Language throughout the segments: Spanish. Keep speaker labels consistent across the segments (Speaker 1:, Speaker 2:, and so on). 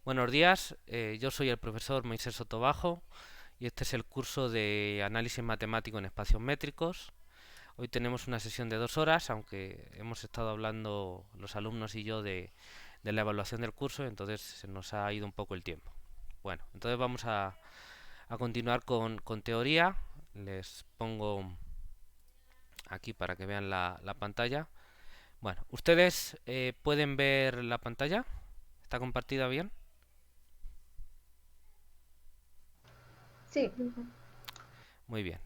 Speaker 1: Buenos días, yo soy el profesor Moisés Sotobajo y este es el curso de análisis matemático en espacios métricos. Hoy tenemos una sesión de 2 horas, aunque hemos estado hablando los alumnos y yo de la evaluación del curso, entonces se nos ha ido un poco el tiempo. Bueno, entonces vamos a continuar con teoría. Les pongo aquí para que vean la pantalla. Bueno, ¿ustedes pueden ver la pantalla? ¿Está compartida bien?
Speaker 2: Sí,
Speaker 1: Muy bien.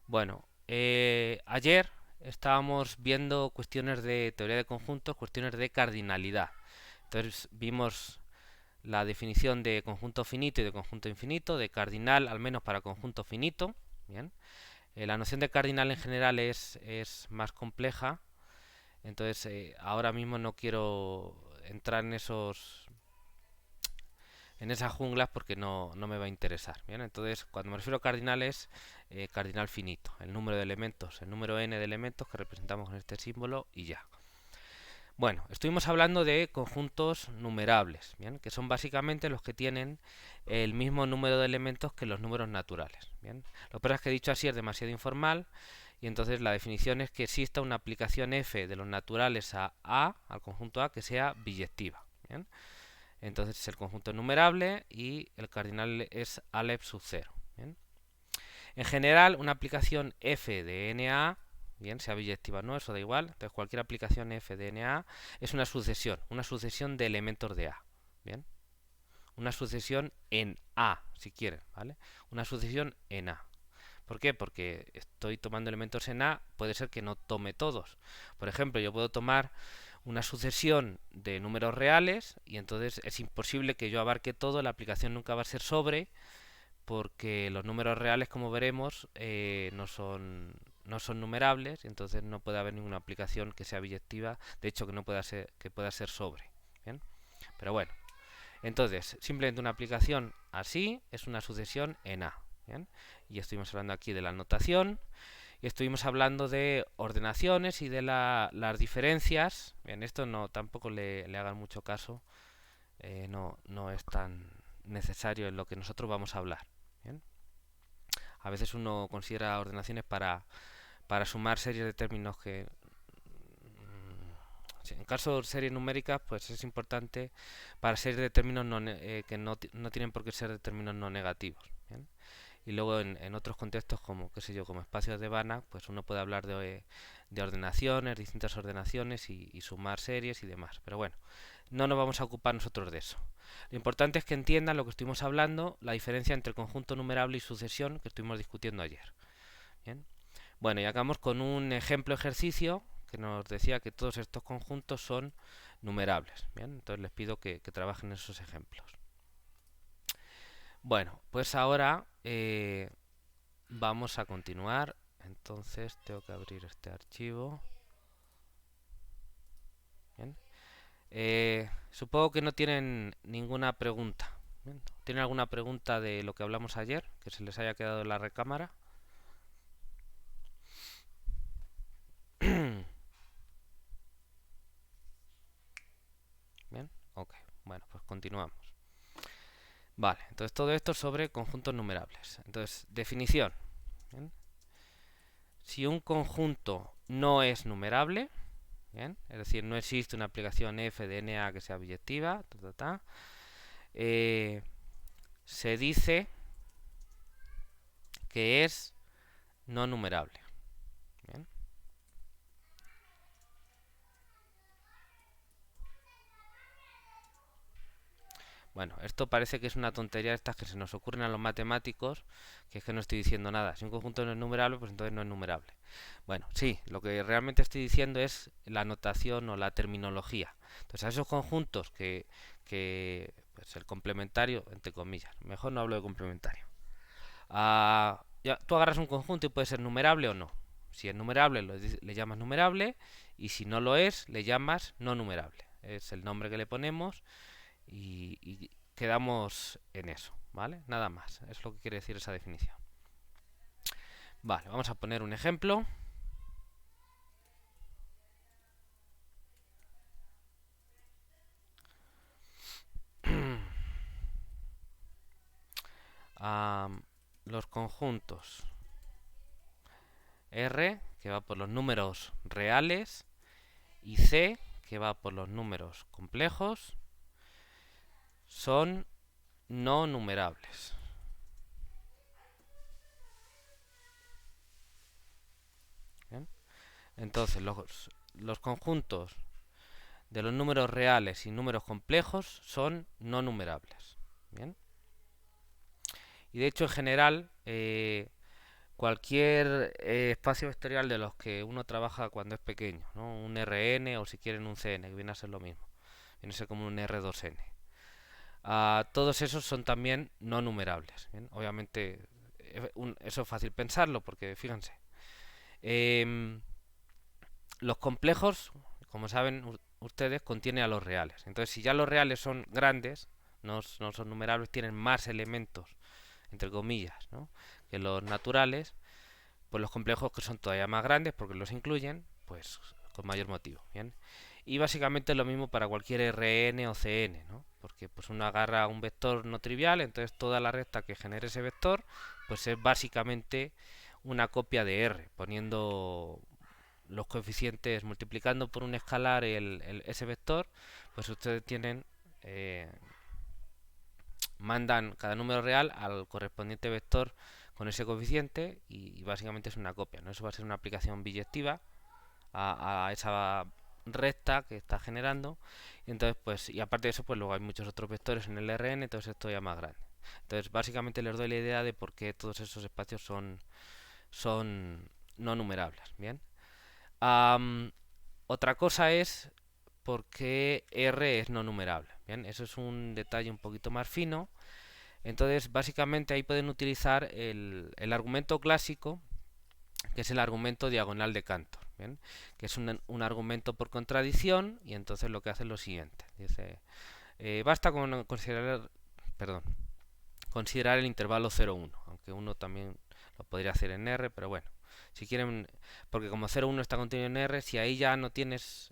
Speaker 1: Bueno, ayer estábamos viendo cuestiones de teoría de conjuntos, cuestiones de cardinalidad. Entonces vimos la definición de conjunto finito y de conjunto infinito, de cardinal al menos para conjunto finito. Bien. La noción de cardinal en general es más compleja, entonces ahora mismo no quiero entrar en esas junglas porque no me va a interesar. Bien, entonces cuando me refiero a cardinales, cardinal finito, el número de elementos, el número n de elementos que representamos con este símbolo y ya. Bueno, estuvimos hablando de conjuntos numerables, bien, que son básicamente los que tienen el mismo número de elementos que los números naturales. Bien, lo que pasa es que he dicho así es demasiado informal y entonces la definición es que exista una aplicación f de los naturales al conjunto A, que sea biyectiva. Bien, entonces es el conjunto numerable y el cardinal es Aleph sub 0. ¿Bien? En general, una aplicación f de NA, bien, sea biyectiva o no, eso da igual. Entonces, cualquier aplicación f de NA es una sucesión de elementos de A. Bien, una sucesión en A, si quieren, ¿vale? Una sucesión en A. ¿Por qué? Porque estoy tomando elementos en A, puede ser que no tome todos. Por ejemplo, yo puedo tomar una sucesión de números reales y entonces es imposible que yo abarque todo, la aplicación nunca va a ser sobre porque los números reales, como veremos, no son numerables y entonces no puede haber ninguna aplicación que sea biyectiva, de hecho que pueda ser sobre. ¿Bien? Pero bueno, entonces simplemente una aplicación así es una sucesión en A. ¿Bien? Y estuvimos hablando aquí de la notación y estuvimos hablando de ordenaciones y de las diferencias. Bien, esto no tampoco le hagan mucho caso, no es tan necesario en lo que nosotros vamos a hablar. Bien. A veces uno considera ordenaciones para sumar series de términos que, en caso de series numéricas, pues es importante para series de términos que no tienen por qué ser de términos no negativos. ¿Bien? Y luego en otros contextos como, qué sé yo, como espacios de Banach, pues uno puede hablar de ordenaciones, distintas ordenaciones y sumar series y demás. Pero bueno, no nos vamos a ocupar nosotros de eso. Lo importante es que entiendan lo que estuvimos hablando, la diferencia entre conjunto numerable y sucesión que estuvimos discutiendo ayer. ¿Bien? Bueno, y acabamos con un ejemplo ejercicio que nos decía que todos estos conjuntos son numerables. Bien, entonces les pido que trabajen esos ejemplos. Bueno, pues ahora vamos a continuar. Entonces tengo que abrir este archivo. Bien. Supongo que no tienen ninguna pregunta. Bien. ¿Tienen alguna pregunta de lo que hablamos ayer? Que se les haya quedado en la recámara. Bien, ok. Bueno, pues continuamos. Vale, entonces todo esto es sobre conjuntos numerables. Entonces, definición. Bien. Si un conjunto no es numerable, bien, es decir, no existe una aplicación f de NA que sea biyectiva, eh, se dice que es no numerable. Bien. Bueno, esto parece que es una tontería de estas que se nos ocurren a los matemáticos, que es que no estoy diciendo nada. Si un conjunto no es numerable, pues entonces no es numerable. Bueno, sí, lo que realmente estoy diciendo es la notación o la terminología. Entonces, a esos conjuntos pues el complementario, entre comillas, mejor no hablo de complementario. Ya, tú agarras un conjunto y puede ser numerable o no. Si es numerable, le llamas numerable, y si no lo es, le llamas no numerable. Es el nombre que le ponemos y quedamos en eso, ¿vale? Nada más, es lo que quiere decir esa definición. Vale, vamos a poner un ejemplo. los conjuntos R, que va por los números reales, y C, que va por los números complejos, son no numerables. ¿Bien? Entonces, los conjuntos de los números reales y números complejos son no numerables. ¿Bien? Y de hecho, en general, cualquier espacio vectorial de los que uno trabaja cuando es pequeño, ¿no? Un Rn o si quieren un Cn, que viene a ser lo mismo, viene a ser como un R2n. Todos esos son también no numerables. ¿Bien? Obviamente, eso es fácil pensarlo porque fíjense, em, los complejos, como saben ustedes, contienen a los reales. Entonces, si ya los reales son grandes, no son numerables, tienen más elementos, entre comillas, ¿no? que los naturales, pues los complejos que son todavía más grandes porque los incluyen, pues con mayor motivo. ¿Bien? Y básicamente lo mismo para cualquier Rn o Cn, ¿no? Porque pues uno agarra un vector no trivial, entonces toda la recta que genere ese vector, pues es básicamente una copia de R, poniendo los coeficientes, multiplicando por un escalar ese vector, pues ustedes tienen, mandan cada número real al correspondiente vector con ese coeficiente y básicamente es una copia, ¿no? Eso va a ser una aplicación biyectiva a esa recta que está generando. Y entonces, pues, y aparte de eso, pues luego hay muchos otros vectores en el Rn, entonces esto ya más grande. Entonces, básicamente les doy la idea de por qué todos esos espacios son no numerables. Bien. Otra cosa es por qué R es no numerable. Bien, eso es un detalle un poquito más fino. Entonces, básicamente ahí pueden utilizar el argumento clásico, que es el argumento diagonal de Cantor, ¿bien? Que es un argumento por contradicción, y entonces lo que hace es lo siguiente. Dice, basta con considerar el intervalo 0,1, aunque uno también lo podría hacer en R, pero bueno, si quieren, porque como 0,1 está contenido en R, si ahí ya no tienes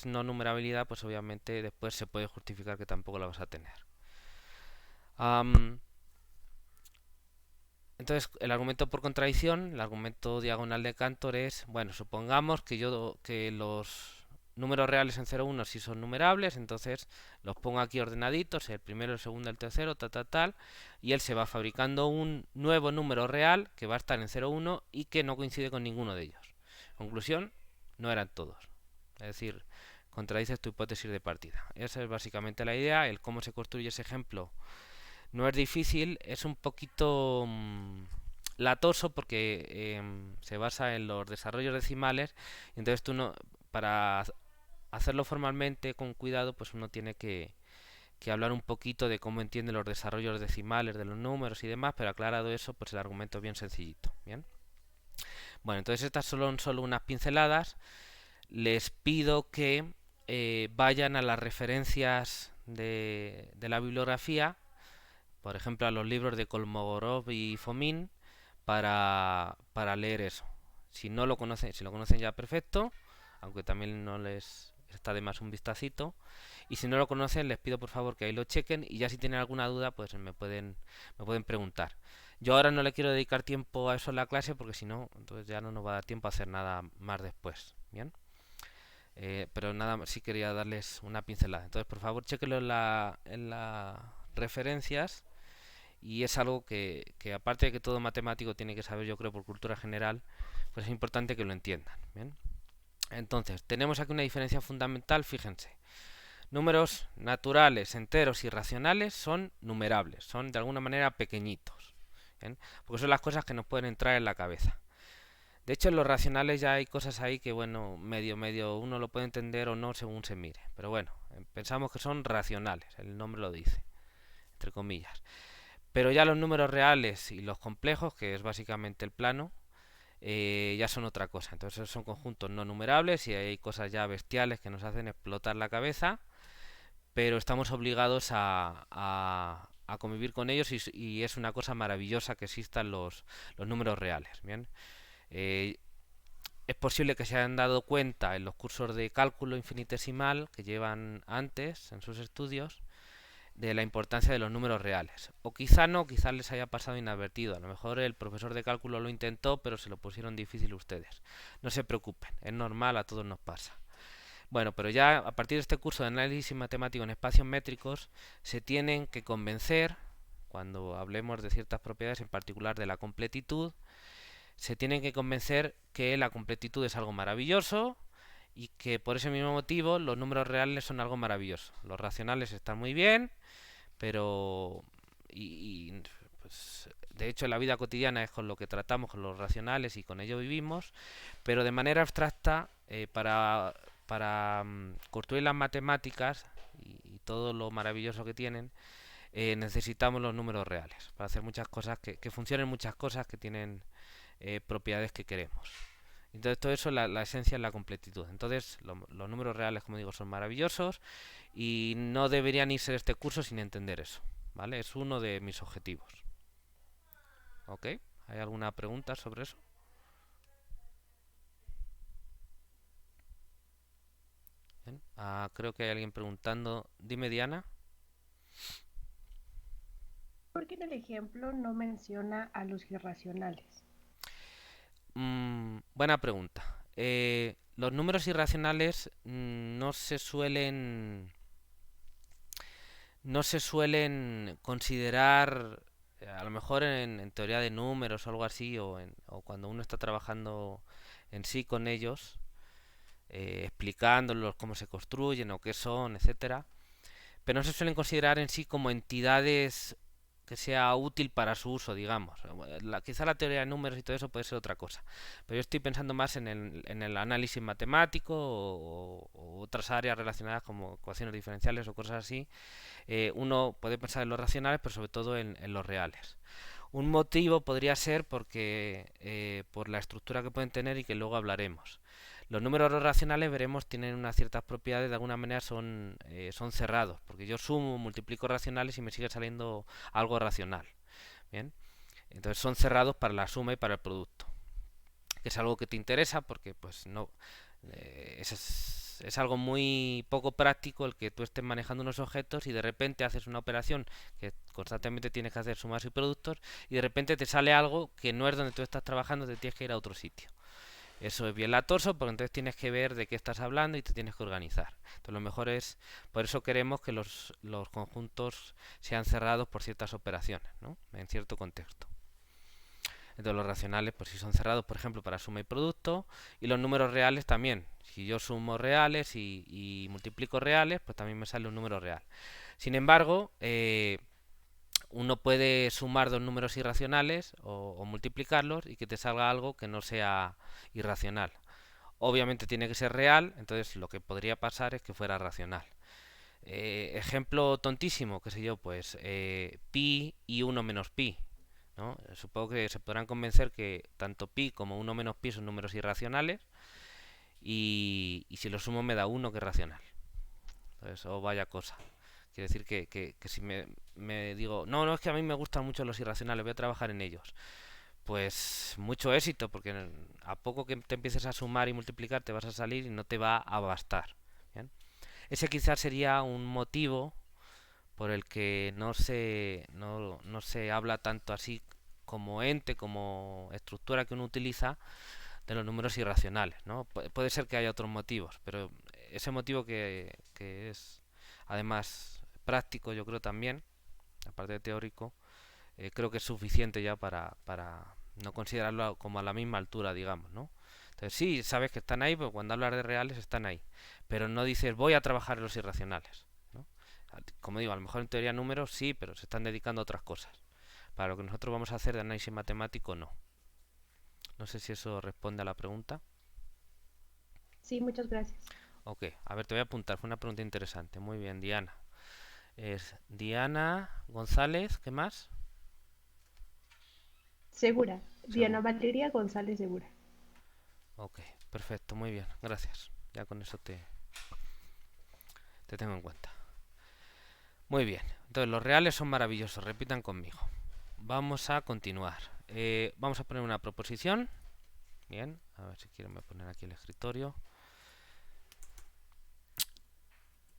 Speaker 1: no numerabilidad, pues obviamente después se puede justificar que tampoco la vas a tener. Entonces, el argumento por contradicción, el argumento diagonal de Cantor es, bueno, supongamos que los números reales en 0,1 sí son numerables, entonces los pongo aquí ordenaditos, el primero, el segundo, el tercero, tal, y él se va fabricando un nuevo número real que va a estar en 0,1 y que no coincide con ninguno de ellos. Conclusión, no eran todos. Es decir, contradices tu hipótesis de partida. Esa es básicamente la idea, el cómo se construye ese ejemplo. No es difícil, es un poquito latoso porque se basa en los desarrollos decimales. Entonces tú no, para hacerlo formalmente con cuidado, pues uno tiene que hablar un poquito de cómo entiende los desarrollos decimales de los números y demás, pero aclarado eso, pues el argumento es bien sencillito. Bien. Bueno, entonces estas son solo unas pinceladas. Les pido que vayan a las referencias de la bibliografía, por ejemplo a los libros de Kolmogorov y Fomin, para leer eso. Si no lo conocen, si lo conocen ya perfecto, aunque también no les está de más un vistacito. Y si no lo conocen, les pido por favor que ahí lo chequen y ya si tienen alguna duda, pues me pueden preguntar. Yo ahora no le quiero dedicar tiempo a eso en la clase porque si no, entonces ya no nos va a dar tiempo a hacer nada más después. Bien. Pero nada más, sí quería darles una pincelada. Entonces, por favor, chequenlo en las referencias. Y es algo que aparte de que todo matemático tiene que saber, yo creo, por cultura general, pues es importante que lo entiendan. ¿Bien? Entonces, tenemos aquí una diferencia fundamental, fíjense. Números naturales, enteros y racionales son numerables, son de alguna manera pequeñitos. ¿Bien? Porque son las cosas que nos pueden entrar en la cabeza. De hecho, en los racionales ya hay cosas ahí que, bueno, medio uno lo puede entender o no según se mire. Pero bueno, pensamos que son racionales, el nombre lo dice, entre comillas. Pero ya los números reales y los complejos, que es básicamente el plano, ya son otra cosa. Entonces son conjuntos no numerables y hay cosas ya bestiales que nos hacen explotar la cabeza, pero estamos obligados a convivir con ellos y es una cosa maravillosa que existan los números reales. Bien. Eh, es posible que se hayan dado cuenta en los cursos de cálculo infinitesimal que llevan antes en sus estudios, de la importancia de los números reales. O quizá no, quizá les haya pasado inadvertido. A lo mejor el profesor de cálculo lo intentó, pero se lo pusieron difícil ustedes. No se preocupen, es normal, a todos nos pasa. Bueno, pero ya a partir de este curso de análisis matemático en espacios métricos, se tienen que convencer, cuando hablemos de ciertas propiedades, en particular de la completitud, se tienen que convencer que la completitud es algo maravilloso y que por ese mismo motivo los números reales son algo maravilloso. Los racionales están muy bien, pero pues, de hecho en la vida cotidiana es con lo que tratamos, con los racionales y con ello vivimos, pero de manera abstracta para construir las matemáticas y todo lo maravilloso que tienen, necesitamos los números reales para hacer muchas cosas, que funcionen muchas cosas que tienen propiedades que queremos. Entonces todo eso, la esencia es la completitud. Entonces los números reales, como digo, son maravillosos y no deberían irse de este curso sin entender eso, ¿vale? Es uno de mis objetivos. ¿Ok? ¿Hay alguna pregunta sobre eso? Bien. Creo que hay alguien preguntando. Dime, Diana.
Speaker 2: ¿Por qué en el ejemplo no menciona a los irracionales?
Speaker 1: Buena pregunta. Los números irracionales no se suelen considerar, a lo mejor en teoría de números o algo así, o cuando uno está trabajando en sí con ellos, explicándolos cómo se construyen o qué son, etcétera, pero no se suelen considerar en sí como entidades que sea útil para su uso, digamos. Quizá la teoría de números y todo eso puede ser otra cosa, pero yo estoy pensando más en el análisis matemático o otras áreas relacionadas como ecuaciones diferenciales o cosas así. Uno puede pensar en los racionales, pero sobre todo en los reales. Un motivo podría ser porque por la estructura que pueden tener y que luego hablaremos. Los números racionales, veremos, tienen unas ciertas propiedades, de alguna manera son cerrados, porque yo sumo, multiplico racionales y me sigue saliendo algo racional. Bien, entonces son cerrados para la suma y para el producto, que es algo que te interesa porque pues no es algo muy poco práctico el que tú estés manejando unos objetos y de repente haces una operación que constantemente tienes que hacer sumas y productos y de repente te sale algo que no es donde tú estás trabajando, te tienes que ir a otro sitio. Eso es bien latoso porque entonces tienes que ver de qué estás hablando y te tienes que organizar. Entonces lo mejor es, por eso queremos que los conjuntos sean cerrados por ciertas operaciones, ¿no? En cierto contexto. Entonces los racionales, pues si son cerrados, por ejemplo, para suma y producto, y los números reales también. Si yo sumo reales y multiplico reales, pues también me sale un número real. Sin embargo, uno puede sumar dos números irracionales o multiplicarlos y que te salga algo que no sea irracional. Obviamente tiene que ser real, entonces lo que podría pasar es que fuera racional. Ejemplo tontísimo, qué sé yo, pues pi y uno menos pi, ¿no? Supongo que se podrán convencer que tanto pi como uno menos pi son números irracionales y si lo sumo me da uno que es racional. Entonces, oh vaya cosa. Quiere decir que si me digo, no, no, es que a mí me gustan mucho los irracionales, voy a trabajar en ellos. Pues mucho éxito, porque a poco que te empieces a sumar y multiplicar te vas a salir y no te va a bastar. ¿Bien? Ese quizás sería un motivo por el que no se habla tanto así como ente, como estructura que uno utiliza de los números irracionales, ¿no? Puede ser que haya otros motivos, pero ese motivo que es además práctico, yo creo también, aparte de teórico, creo que es suficiente ya para no considerarlo como a la misma altura, digamos, ¿no? Entonces sí, sabes que están ahí, porque cuando hablas de reales están ahí, pero no dices voy a trabajar en los irracionales, ¿no? Como digo, a lo mejor en teoría números sí, pero se están dedicando a otras cosas. Para lo que nosotros vamos a hacer de análisis matemático, no. No sé si eso responde a la pregunta.
Speaker 2: Sí, muchas gracias.
Speaker 1: Ok, a ver, te voy a apuntar, fue una pregunta interesante. Muy bien, Diana. Es Diana González, ¿qué más?
Speaker 2: Segura. Diana
Speaker 1: Seguro.
Speaker 2: Valeria González Segura.
Speaker 1: Ok, perfecto, muy bien, gracias. Ya con eso te tengo en cuenta. Muy bien, entonces los reales son maravillosos, repitan conmigo. Vamos a continuar. Vamos a poner una proposición. Bien, a ver si quieren me poner aquí el escritorio.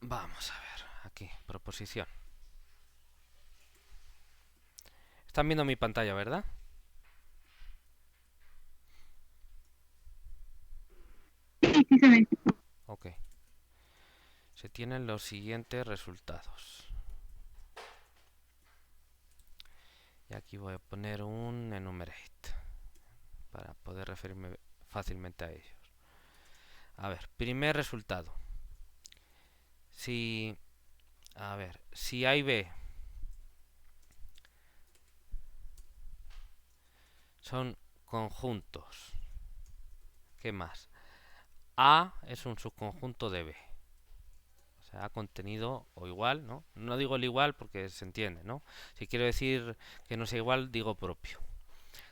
Speaker 1: Vamos a ver, aquí, proposición. Están viendo mi pantalla, ¿verdad? Ok. Se tienen los siguientes resultados. Y aquí voy a poner un enumerate para poder referirme fácilmente a ellos. A ver, primer resultado. Si, a ver, si A y B son conjuntos, ¿qué más? A es un subconjunto de B. O sea, A contenido o igual, ¿no? No digo el igual porque se entiende, ¿no? Si quiero decir que no sea igual, digo propio.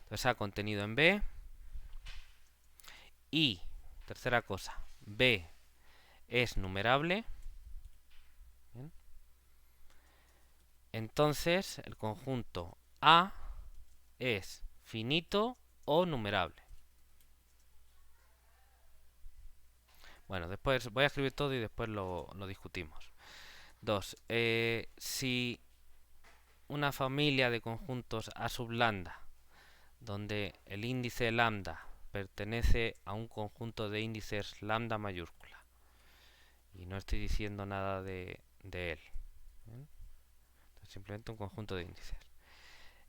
Speaker 1: Entonces A contenido en B. Y, tercera cosa, B es numerable. ¿Bien? Entonces el conjunto A es finito o numerable. Bueno, después voy a escribir todo y después lo discutimos. 2. Si una familia de conjuntos A sub lambda, donde el índice lambda pertenece a un conjunto de índices lambda mayúscula, y no estoy diciendo nada de él, ¿bien? Simplemente un conjunto de índices.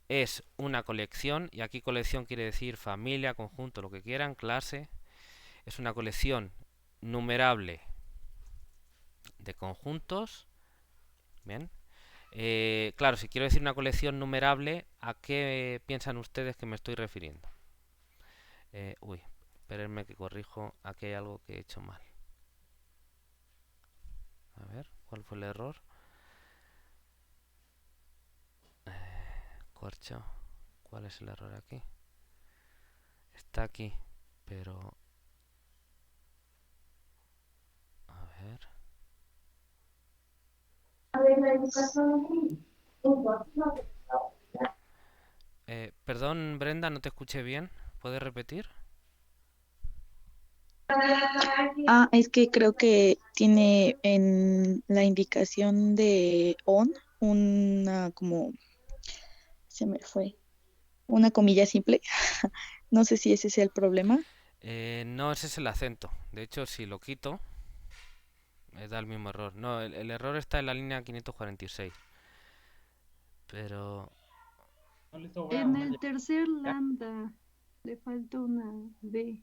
Speaker 1: Es una colección, y aquí colección quiere decir familia, conjunto, lo que quieran, clase. Es una colección numerable de conjuntos. Bien. Claro, si quiero decir una colección numerable, ¿a qué piensan ustedes que me estoy refiriendo? Uy, espérenme que corrijo, aquí hay algo que he hecho mal. A ver, ¿cuál fue el error? Corcho, ¿cuál es el error aquí? Está aquí, pero... A ver... perdón, Brenda, no te escuché bien. ¿Puedes repetir?
Speaker 3: Es que creo que tiene en la indicación de on una como, se me fue, una comilla simple. No sé si ese sea el problema.
Speaker 1: No, ese es el acento. De hecho, si lo quito, me da el mismo error. No, el error está en la línea 546. Pero...
Speaker 4: En el tercer lambda le falta una B.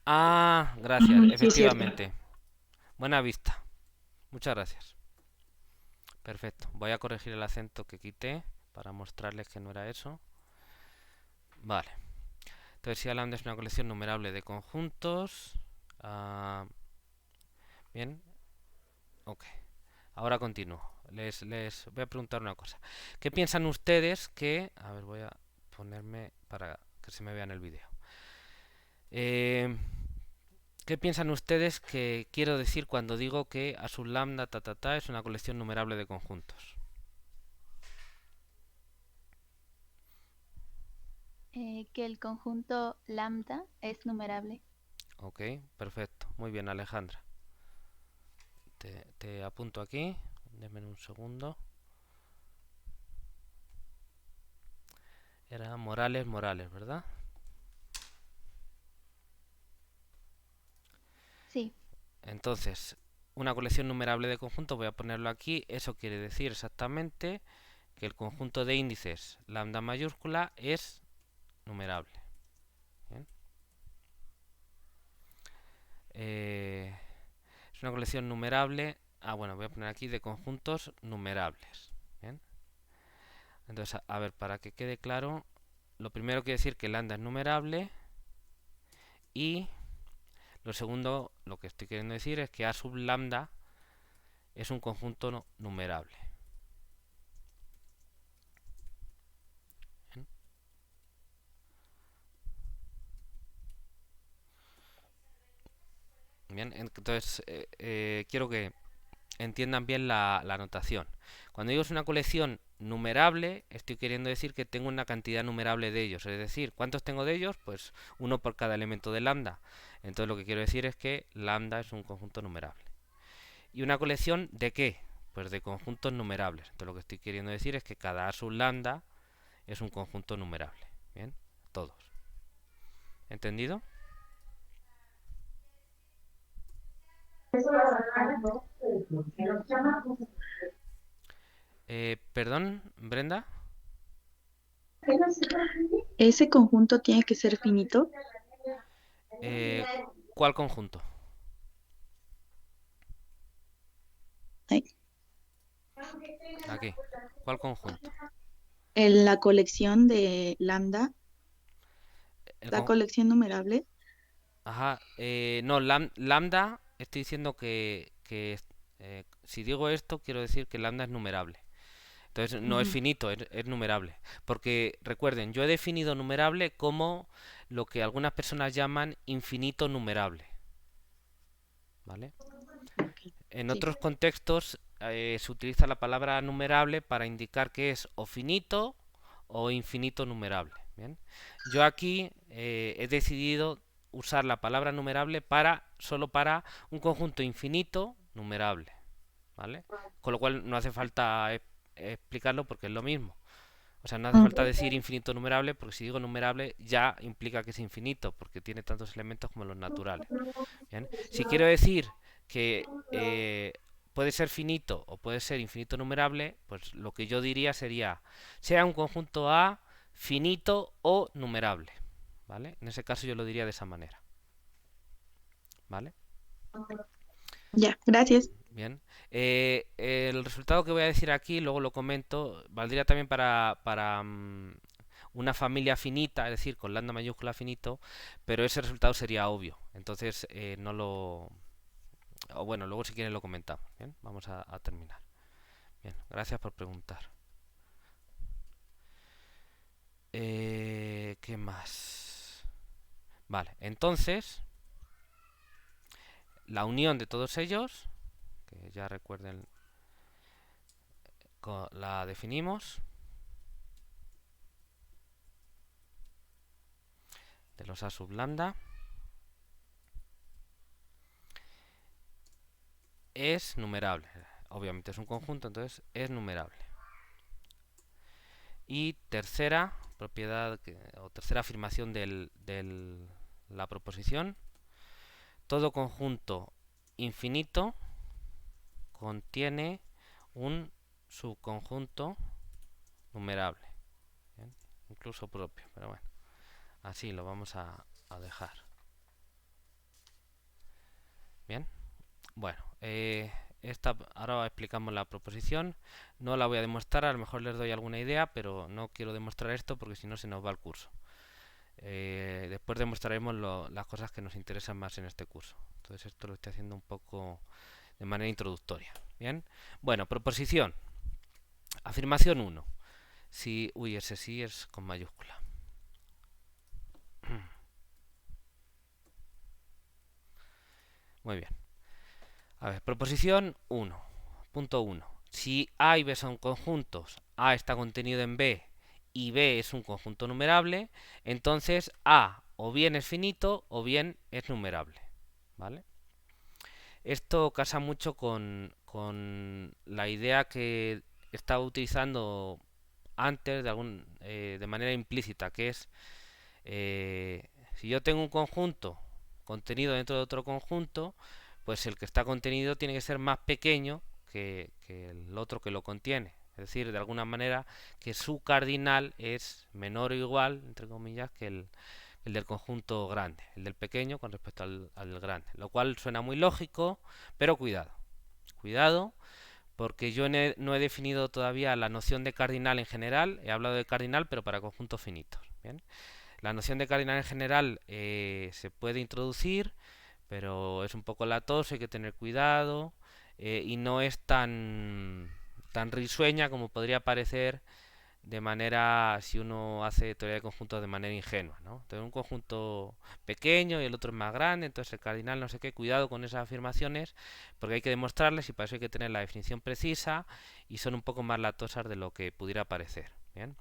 Speaker 1: Ah, gracias,
Speaker 3: Sí, es cierto.
Speaker 1: efectivamente. Buena vista. Muchas gracias. Perfecto. Voy a corregir el acento que quité para mostrarles que no era eso. Vale. Entonces, si lambda es una colección numerable de conjuntos. Bien. Ok. Ahora continúo. Les voy a preguntar una cosa. ¿Qué piensan ustedes que... A ver, voy a ponerme para que se me vea en el vídeo. ¿Qué piensan ustedes que quiero decir cuando digo que A sub lambda es una colección numerable de conjuntos?
Speaker 5: Que el conjunto lambda es numerable.
Speaker 1: Ok, perfecto. Muy bien, Alejandra. Te apunto aquí. Denme un segundo. Era Morales, ¿verdad?
Speaker 5: Sí.
Speaker 1: Entonces, una colección numerable de conjuntos, voy a ponerlo aquí. Eso quiere decir exactamente que el conjunto de índices lambda mayúscula es numerable. ¿Bien? Es una colección numerable. Bueno, voy a poner aquí de conjuntos numerables. ¿Bien? Entonces, a ver, para que quede claro, lo primero quiere decir que lambda es numerable y lo segundo, lo que estoy queriendo decir es que A sub lambda es un conjunto numerable. ¿Bien? Bien, entonces quiero que entiendan bien la notación. Cuando digo es una colección numerable, estoy queriendo decir que tengo una cantidad numerable de ellos. Es decir, ¿cuántos tengo de ellos? Pues uno por cada elemento de lambda. Entonces lo que quiero decir es que lambda es un conjunto numerable. ¿Y una colección de qué? Pues de conjuntos numerables. Entonces lo que estoy queriendo decir es que cada A sub lambda es un conjunto numerable. Bien, todos. ¿Entendido? Perdón, Brenda.
Speaker 3: ¿Ese conjunto tiene que ser finito?
Speaker 1: ¿Cuál conjunto?
Speaker 3: Ay,
Speaker 1: Aquí. ¿Cuál conjunto?
Speaker 3: en la colección de lambda,
Speaker 1: El
Speaker 3: la
Speaker 1: con-
Speaker 3: colección numerable.
Speaker 1: Ajá. No, lambda, estoy diciendo que si digo esto, quiero decir que lambda es numerable. Entonces no es
Speaker 3: Ujú.
Speaker 1: finito, es numerable. Porque recuerden, yo he definido numerable como lo que algunas personas llaman infinito numerable. ¿Vale?
Speaker 3: Ok,
Speaker 1: En
Speaker 3: sí.
Speaker 1: otros contextos se utiliza la palabra numerable para indicar que es o finito o infinito numerable. ¿Bien? Yo aquí he decidido usar la palabra numerable solo para un conjunto infinito numerable. ¿Vale? Con lo cual no hace falta explicarlo porque es lo mismo. O sea, no hace
Speaker 3: Mm,
Speaker 1: falta decir infinito numerable porque si digo numerable ya implica que es infinito porque tiene tantos elementos como los naturales. Bien. Si quiero decir que puede ser finito o puede ser infinito numerable, pues lo que yo diría sería, sea un conjunto A finito o numerable. ¿Vale? En ese caso yo lo diría de esa manera. ¿Vale?
Speaker 3: ya, gracias.
Speaker 1: Bien. El resultado que voy a decir aquí, luego lo comento, valdría también para una familia finita, es decir, con lambda mayúscula finito, pero ese resultado sería obvio. Entonces, no lo... O bueno, luego si quieren lo comentamos. Bien, vamos a terminar. Bien, gracias por preguntar. ¿Qué más? Vale, entonces, la unión de todos ellos, que ya recuerden, la definimos, de los A sub lambda, es numerable. Obviamente es un conjunto, entonces es numerable. Y tercera propiedad o tercera afirmación de la proposición, todo conjunto infinito contiene un subconjunto numerable. ¿Bien? Incluso propio, pero bueno, así lo vamos a dejar. Bien, bueno, ahora explicamos la proposición. No la voy a demostrar, a lo mejor les doy alguna idea, pero no quiero demostrar esto porque si no se nos va el curso. Después demostraremos las cosas que nos interesan más en este curso. Entonces esto lo estoy haciendo un poco de manera introductoria. Bien, bueno, proposición. Afirmación 1. Si, uy, ese sí es con mayúscula. Muy bien. A ver, proposición 1. Punto 1. Si A y B son conjuntos, A está contenido en B y B es un conjunto numerable, entonces A o bien es finito o bien es numerable. ¿Vale? Esto casa mucho con la idea que estaba utilizando antes de manera implícita, que es si yo tengo un conjunto contenido dentro de otro conjunto, pues el que está contenido tiene que ser más pequeño que el otro que lo contiene. Es decir, de alguna manera que su cardinal es menor o igual, entre comillas, que el del conjunto grande, el del pequeño con respecto al del grande. Lo cual suena muy lógico, pero cuidado. Cuidado, porque yo no he definido todavía la noción de cardinal en general. He hablado de cardinal, pero para conjuntos finitos. ¿Bien? La noción de cardinal en general se puede introducir, pero es un poco latoso, hay que tener cuidado y no es tan risueña como podría parecer de manera si uno hace teoría de conjuntos de manera ingenua, ¿no? Entonces un conjunto pequeño y el otro es más grande, entonces el cardinal no sé qué, cuidado con esas afirmaciones porque hay que demostrarles y para eso hay que tener la definición precisa y son un poco más latosas de lo que pudiera parecer, ¿bien?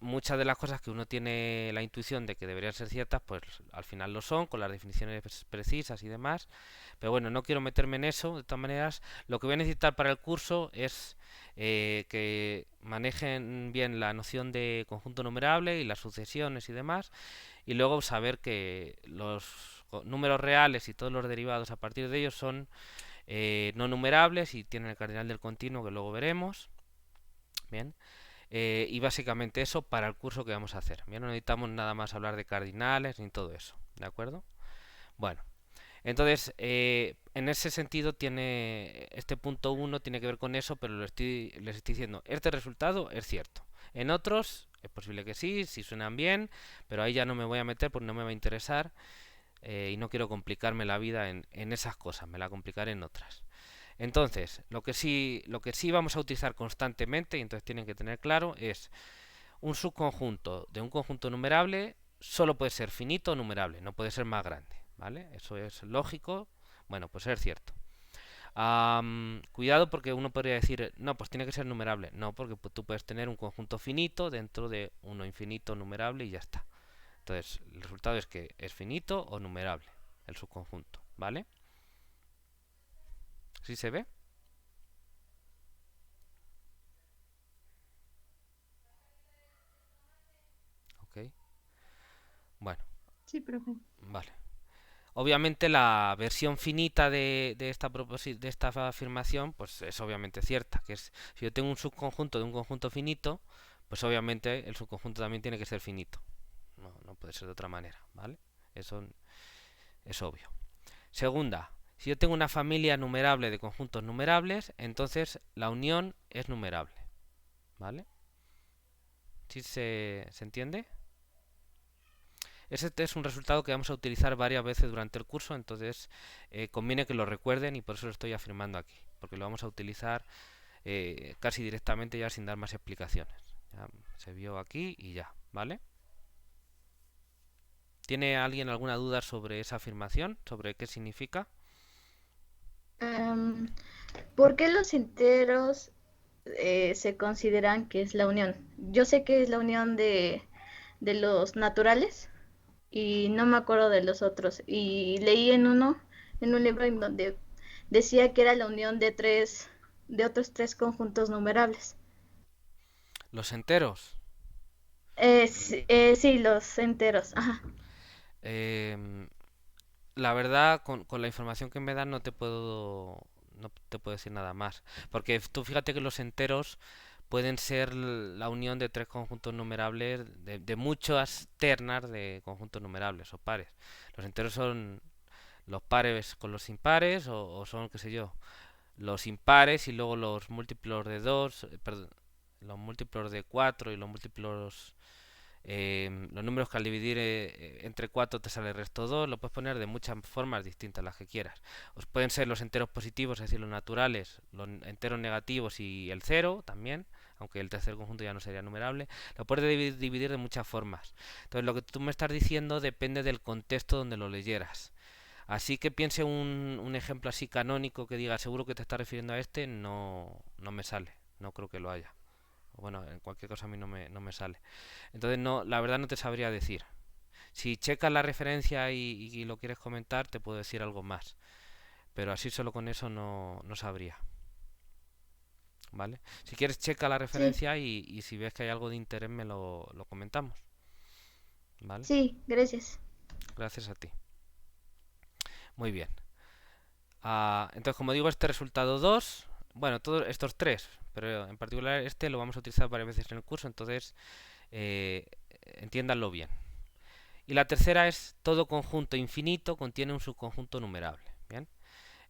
Speaker 1: muchas de las cosas que uno tiene la intuición de que deberían ser ciertas, pues al final lo son, con las definiciones precisas y demás. Pero bueno, no quiero meterme en eso. De todas maneras, lo que voy a necesitar para el curso es que manejen bien la noción de conjunto numerable y las sucesiones y demás, y luego saber que los números reales y todos los derivados a partir de ellos son no numerables y tienen el cardinal del continuo, que luego veremos. Bien. Y básicamente eso para el curso que vamos a hacer. Bien, no necesitamos nada más hablar de cardinales ni todo eso. ¿De acuerdo? Bueno, entonces en ese sentido tiene este punto 1 tiene que ver con eso, pero les estoy diciendo, este resultado es cierto. En otros es posible que sí, si suenan bien, pero ahí ya no me voy a meter porque no me va a interesar y no quiero complicarme la vida en esas cosas, me la complicaré en otras. Entonces, lo que sí vamos a utilizar constantemente, y entonces tienen que tener claro, es un subconjunto de un conjunto numerable solo puede ser finito o numerable, no puede ser más grande, ¿vale? Eso es lógico, bueno, pues es cierto. Cuidado porque uno podría decir, no, pues tiene que ser numerable. No, porque tú puedes tener un conjunto finito dentro de uno infinito numerable y ya está. Entonces, el resultado es que es finito o numerable el subconjunto, ¿vale? ¿Sí se ve? Ok. Bueno,
Speaker 4: Sí, profe.
Speaker 1: vale. Obviamente la versión finita de esta afirmación pues es obviamente cierta, que es si yo tengo un subconjunto de un conjunto finito, pues obviamente el subconjunto también tiene que ser finito. No puede ser de otra manera, ¿vale? Eso es obvio. Segunda, si yo tengo una familia numerable de conjuntos numerables, entonces la unión es numerable, ¿vale? ¿Sí se entiende? Este es un resultado que vamos a utilizar varias veces durante el curso, entonces conviene que lo recuerden y por eso lo estoy afirmando aquí, porque lo vamos a utilizar casi directamente ya sin dar más explicaciones. Ya se vio aquí y ya, ¿vale? ¿Tiene alguien alguna duda sobre esa afirmación? ¿Sobre qué significa?
Speaker 6: ¿Por qué los enteros se consideran que es la unión? Yo sé que es la unión de los naturales y no me acuerdo de los otros. Y leí en un libro en donde decía que era la unión de otros tres conjuntos numerables.
Speaker 1: ¿Los enteros?
Speaker 6: Sí, los enteros. Ajá.
Speaker 1: Em, la verdad, con la información que me dan no te puedo decir nada más. Porque tú fíjate que los enteros pueden ser la unión de tres conjuntos numerables, de muchas ternas de conjuntos numerables o pares. Los enteros son los pares con los impares o son, qué sé yo, los impares y luego los múltiplos de 2, perdón, los múltiplos de 4 y los múltiplos los números que al dividir entre 4 te sale el resto 2, lo puedes poner de muchas formas distintas, las que quieras. Os pueden ser los enteros positivos, es decir, los naturales, los enteros negativos y el cero también, aunque el tercer conjunto ya no sería numerable. Lo puedes dividir de muchas formas. Entonces, lo que tú me estás diciendo depende del contexto donde lo leyeras. Así que piense un ejemplo así canónico que diga, seguro que te estás refiriendo a este, no me sale, no creo que lo haya. Bueno, en cualquier cosa a mí no me sale. Entonces, la verdad no te sabría decir. Si checas la referencia y lo quieres comentar, te puedo decir algo más. Pero así solo con eso no sabría. ¿Vale? Si quieres, checa la
Speaker 6: Sí,
Speaker 1: referencia y si ves que hay algo de interés, me lo comentamos. ¿Vale?
Speaker 6: sí, gracias.
Speaker 1: Gracias a ti. Muy bien. Entonces, como digo, este resultado 2, bueno, todos estos tres, pero en particular este lo vamos a utilizar varias veces en el curso, entonces entiéndanlo bien. Y la tercera es todo conjunto infinito contiene un subconjunto numerable. ¿Bien?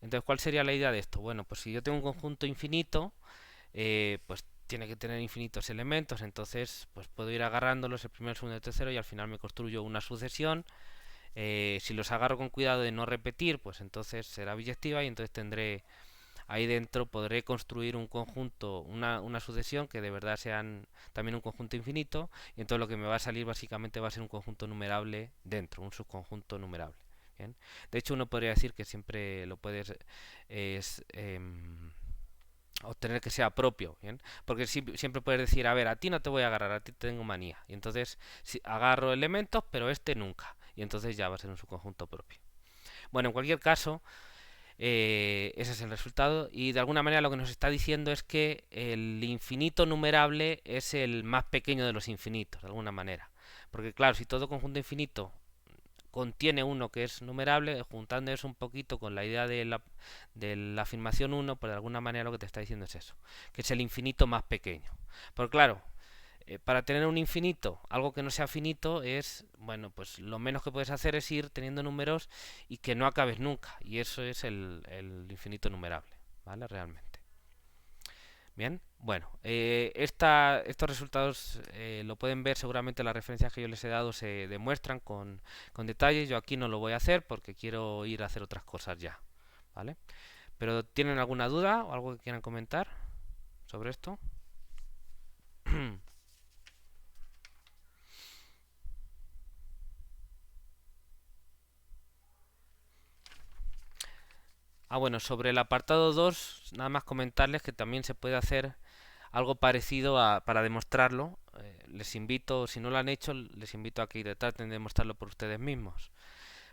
Speaker 1: Entonces, ¿cuál sería la idea de esto? Bueno, pues si yo tengo un conjunto infinito, pues tiene que tener infinitos elementos, entonces pues puedo ir agarrándolos el primero, el segundo, el tercero y al final me construyo una sucesión. Si los agarro con cuidado de no repetir, pues entonces será biyectiva y entonces tendré ahí dentro, podré construir un conjunto, una sucesión que de verdad sean también un conjunto infinito y entonces lo que me va a salir básicamente va a ser un conjunto numerable dentro, un subconjunto numerable. ¿Bien? De hecho, uno podría decir que siempre lo puedes obtener que sea propio, ¿bien? Porque siempre puedes decir, a ver, a ti no te voy a agarrar, a ti te tengo manía. Y entonces si agarro elementos, pero este nunca. Y entonces ya va a ser un subconjunto propio. Bueno, en cualquier caso, ese es el resultado. Y de alguna manera lo que nos está diciendo es que el infinito numerable es el más pequeño de los infinitos, de alguna manera. Porque claro, si todo conjunto infinito contiene uno que es numerable, juntando eso un poquito con la idea de la afirmación uno, pues de alguna manera lo que te está diciendo es eso, que es el infinito más pequeño. Porque claro, para tener un infinito, algo que no sea finito es, bueno, pues lo menos que puedes hacer es ir teniendo números y que no acabes nunca. Y eso es el infinito numerable, ¿vale? Realmente. Bien, bueno, estos resultados lo pueden ver seguramente las referencias que yo les he dado se demuestran con detalle. Yo aquí no lo voy a hacer porque quiero ir a hacer otras cosas ya, ¿vale? Pero ¿tienen alguna duda o algo que quieran comentar sobre esto? Bueno, sobre el apartado 2, nada más comentarles que también se puede hacer algo parecido para demostrarlo. Les invito, si no lo han hecho, les invito a que traten de demostrarlo por ustedes mismos.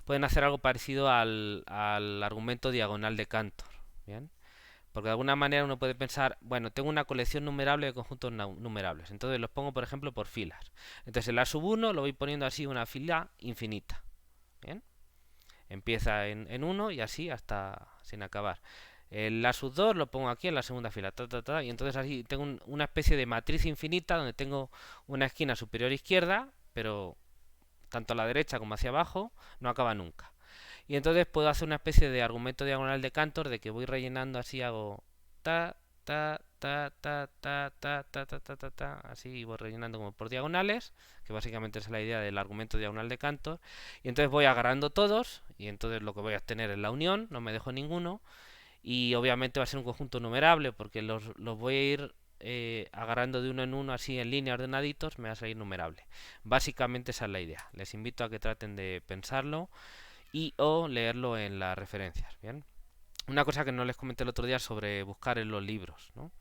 Speaker 1: Pueden hacer algo parecido al argumento diagonal de Cantor, ¿bien? Porque de alguna manera uno puede pensar, bueno, tengo una colección numerable de conjuntos numerables, entonces los pongo, por ejemplo, por filas. Entonces el A1 lo voy poniendo así una fila infinita, ¿bien? Empieza en 1 y así hasta sin acabar. El A2 lo pongo aquí en la segunda fila, y entonces así tengo una especie de matriz infinita donde tengo una esquina superior izquierda, pero tanto a la derecha como hacia abajo no acaba nunca. Y entonces puedo hacer una especie de argumento diagonal de Cantor de que voy rellenando así, hago ta, ta, ta, ta, ta, ta, ta, ta, ta, ta, ta, así voy rellenando como por diagonales, que básicamente es la idea del argumento diagonal de Cantor. Y entonces voy agarrando todos, y entonces lo que voy a obtener es la unión, no me dejo ninguno. Y obviamente va a ser un conjunto numerable, porque los voy a ir agarrando de uno en uno, así en línea ordenaditos, me va a salir numerable. Básicamente esa es la idea. Les invito a que traten de pensarlo y o leerlo en las referencias, ¿bien? Una cosa que no les comenté el otro día sobre buscar en los libros, ¿no?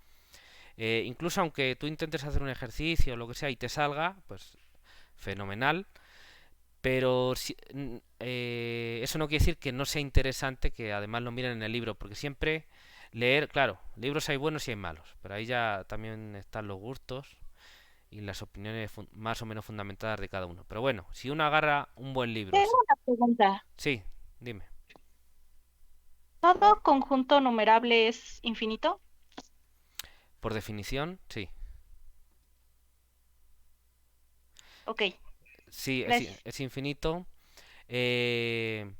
Speaker 1: Incluso aunque tú intentes hacer un ejercicio o lo que sea y te salga, pues fenomenal, pero eso no quiere decir que no sea interesante que además lo miren en el libro, porque siempre leer, claro, libros hay buenos y hay malos, pero ahí ya también están los gustos y las opiniones más o menos fundamentadas de cada uno. Pero bueno, si uno agarra un buen libro,
Speaker 3: Tengo una pregunta.
Speaker 1: sí, dime.
Speaker 3: ¿Todo conjunto numerable es infinito?
Speaker 1: Por definición, sí.
Speaker 3: Ok,
Speaker 1: Sí,
Speaker 3: gracias.
Speaker 1: es infinito. Eh,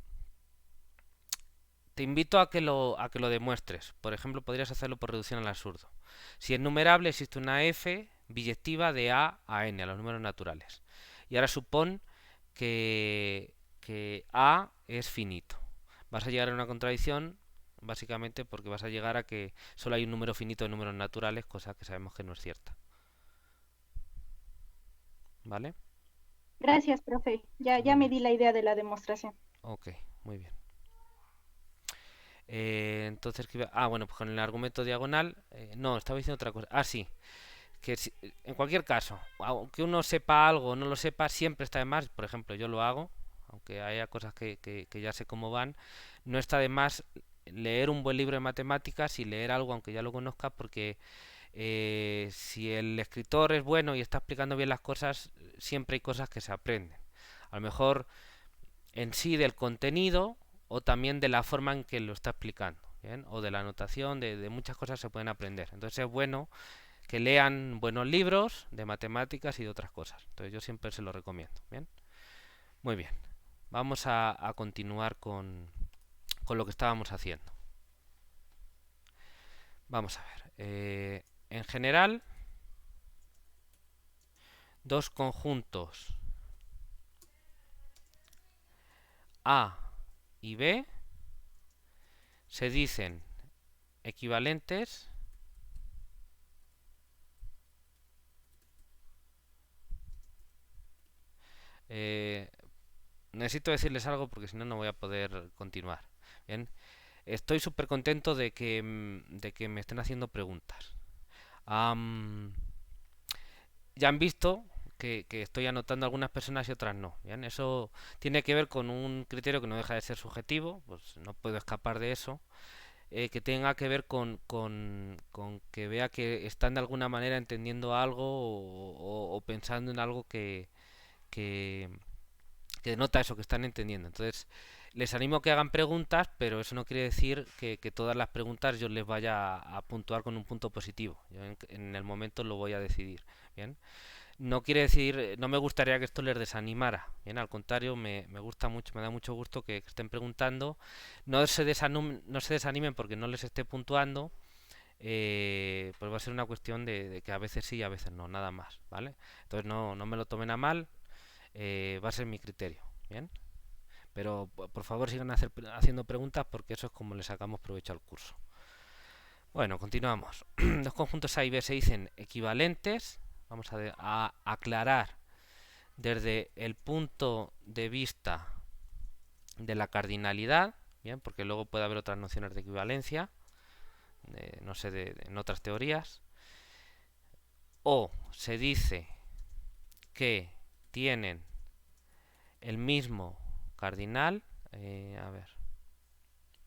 Speaker 1: Te invito a que lo demuestres. Por ejemplo, podrías hacerlo por reducción al absurdo. Si es numerable, existe una f biyectiva de a n, a los números naturales. Y ahora supón que a es finito. Vas a llegar a una contradicción, básicamente porque vas a llegar a que solo hay un número finito de números naturales, cosa que sabemos que no es cierta. ¿Vale?
Speaker 3: Gracias, profe. Ya
Speaker 1: Muy
Speaker 3: me
Speaker 1: bien.
Speaker 3: di la idea de la demostración.
Speaker 1: Ok, muy bien. Entonces, bueno, pues con el argumento diagonal, no, estaba diciendo otra cosa. Sí, que en cualquier caso, aunque uno sepa algo o no lo sepa, siempre está de más. Por ejemplo, yo lo hago, aunque haya cosas que ya sé cómo van, no está de más leer un buen libro de matemáticas y leer algo aunque ya lo conozca, porque si el escritor es bueno y está explicando bien las cosas, siempre hay cosas que se aprenden. A lo mejor en sí del contenido o también de la forma en que lo está explicando, ¿bien? O de la anotación, de muchas cosas se pueden aprender. Entonces es bueno que lean buenos libros de matemáticas y de otras cosas. Entonces yo siempre se lo recomiendo, ¿bien? Muy bien. Vamos a continuar con lo que estábamos haciendo. Vamos a ver. En general, dos conjuntos A y B se dicen equivalentes necesito decirles algo porque si no, no voy a poder continuar. Bien. estoy súper contento de que me estén haciendo preguntas. Ya han visto que estoy anotando algunas personas y otras no. ¿Bien? Eso tiene que ver con un criterio que no deja de ser subjetivo, pues no puedo escapar de eso. Que tenga que ver con que vea que están de alguna manera entendiendo algo o pensando en algo que, que denota eso, que están entendiendo. Entonces, les animo a que hagan preguntas, pero eso no quiere decir que todas las preguntas yo les vaya a puntuar con un punto positivo. Yo en el momento lo voy a decidir. ¿Bien? No quiere decir, no me gustaría que esto les desanimara. Bien, al contrario, me gusta mucho, me da mucho gusto que estén preguntando. No se desanimen porque no les esté puntuando. Pues va a ser una cuestión de que a veces sí y a veces no, nada más, ¿vale? Entonces no me lo tomen a mal, va a ser mi criterio, ¿bien? Pero por favor sigan haciendo preguntas porque eso es como le sacamos provecho al curso. Bueno, continuamos. Los conjuntos A y B se dicen equivalentes. Vamos a aclarar desde el punto de vista de la cardinalidad, bien, porque luego puede haber otras nociones de equivalencia, no sé, en otras teorías. O se dice que tienen el mismo cardinal. A ver,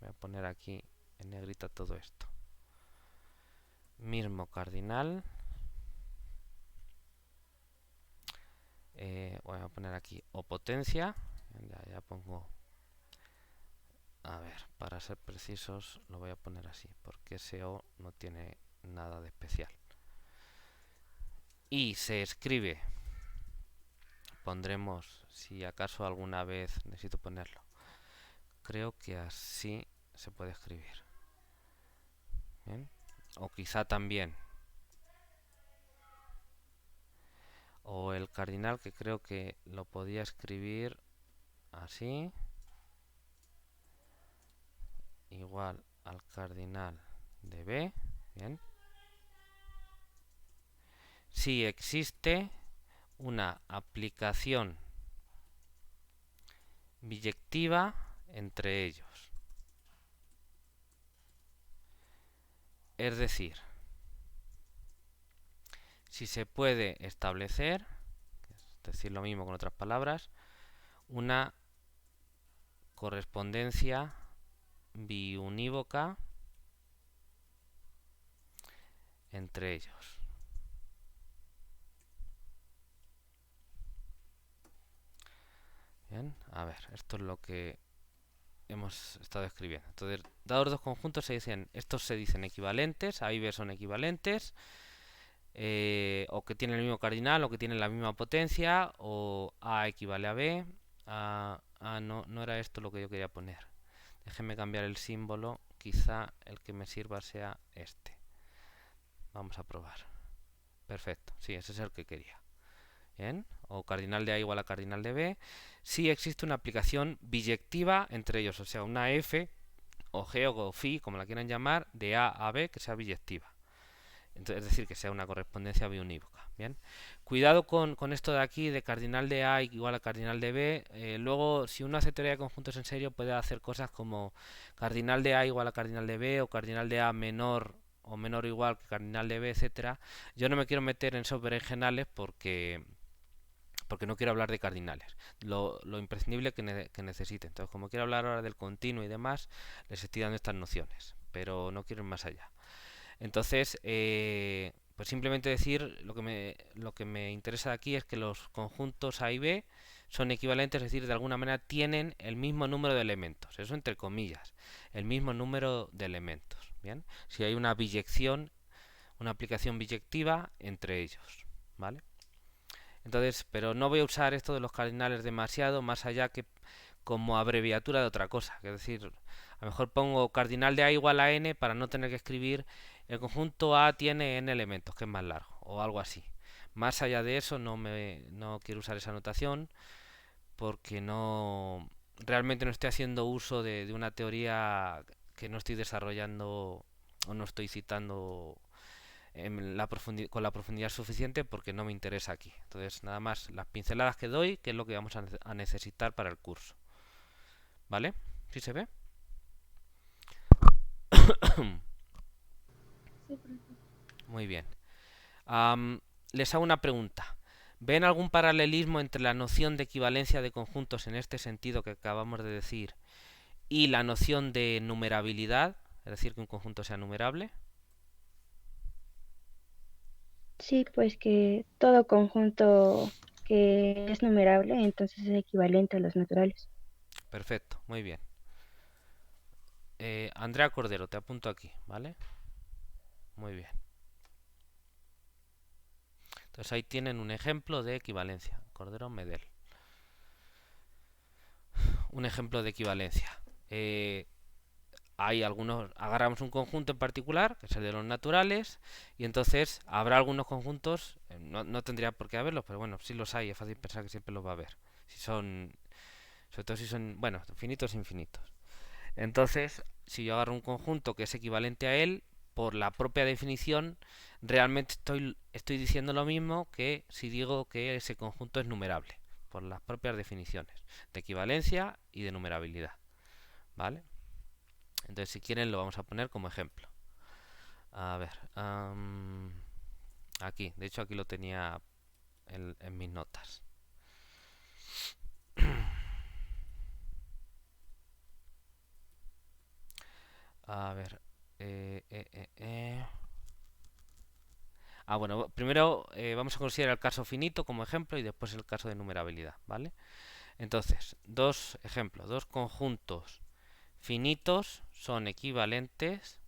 Speaker 1: voy a poner aquí en negrita todo esto. Mismo cardinal. Voy a poner aquí o potencia. Ya pongo. A ver, para ser precisos lo voy a poner así, porque ese O no tiene nada de especial. Y se escribe. Pondremos, si acaso alguna vez necesito ponerlo. Creo que así se puede escribir. ¿Bien? O quizá también. O el cardinal, que creo que lo podía escribir así. Igual al cardinal de B. Bien. Si existe una aplicación biyectiva entre ellos. Es decir, si se puede establecer, es decir, lo mismo con otras palabras, una correspondencia biunívoca entre ellos. Bien, a ver, esto es lo que hemos estado escribiendo. Entonces, dados dos conjuntos estos se dicen equivalentes, A y B son equivalentes, o que tienen el mismo cardinal, o que tienen la misma potencia, o A equivale a B. No era esto lo que yo quería poner. Déjenme cambiar el símbolo, quizá el que me sirva sea este. Vamos a probar. Perfecto, sí, ese es el que quería. Bien, o cardinal de A igual a cardinal de B, si existe una aplicación biyectiva entre ellos, o sea, una F o G o Phi, como la quieran llamar, de A a B que sea biyectiva. Entonces, es decir, que sea una correspondencia biunívoca. Bien, cuidado con esto de aquí, de cardinal de A igual a cardinal de B. Luego, si uno hace teoría de conjuntos en serio, puede hacer cosas como cardinal de A igual a cardinal de B, o cardinal de A menor o menor o igual que cardinal de B, etcétera. Yo no me quiero meter en esos berenjenales porque no quiero hablar de cardinales, lo imprescindible que necesiten. Entonces, como quiero hablar ahora del continuo y demás, les estoy dando estas nociones, pero no quiero ir más allá. Entonces, pues simplemente decir lo que me interesa de aquí es que los conjuntos A y B son equivalentes, es decir, de alguna manera tienen el mismo número de elementos, eso entre comillas, el mismo número de elementos. Bien, si hay una biyección, una aplicación biyectiva entre ellos, ¿vale? Entonces, pero no voy a usar esto de los cardinales demasiado, más allá que como abreviatura de otra cosa. Es decir, a lo mejor pongo cardinal de A igual a n para no tener que escribir el conjunto A tiene n elementos, que es más largo, o algo así. Más allá de eso no quiero usar esa notación porque realmente no estoy haciendo uso de una teoría que no estoy desarrollando o no estoy citando con la profundidad suficiente porque no me interesa aquí. Entonces, nada más las pinceladas que doy, que es lo que vamos a necesitar para el curso. ¿Vale? ¿Sí se ve? Muy bien. Les hago una pregunta. ¿Ven algún paralelismo entre la noción de equivalencia de conjuntos en este sentido que acabamos de decir y la noción de numerabilidad? Es decir, que un conjunto sea numerable.
Speaker 7: Sí, pues que todo conjunto que es numerable, entonces es equivalente a los naturales.
Speaker 1: Perfecto, muy bien. Andrea Cordero, te apunto aquí, ¿vale? Muy bien. Entonces ahí tienen un ejemplo de equivalencia. Cordero Medel. Un ejemplo de equivalencia. Hay algunos, agarramos un conjunto en particular, que es el de los naturales, y entonces habrá algunos conjuntos, no tendría por qué haberlos, pero bueno, si los hay, es fácil pensar que siempre los va a haber. Si son, sobre todo si son, bueno, finitos e infinitos. Entonces, si yo agarro un conjunto que es equivalente a él, por la propia definición, realmente estoy diciendo lo mismo que si digo que ese conjunto es numerable, por las propias definiciones de equivalencia y de numerabilidad. ¿Vale? Entonces, si quieren, lo vamos a poner como ejemplo. A ver, aquí, de hecho, aquí lo tenía en mis notas. A ver, bueno, primero vamos a considerar el caso finito como ejemplo y después el caso de numerabilidad, ¿vale? Entonces, dos ejemplos, dos conjuntos finitos son equivalentes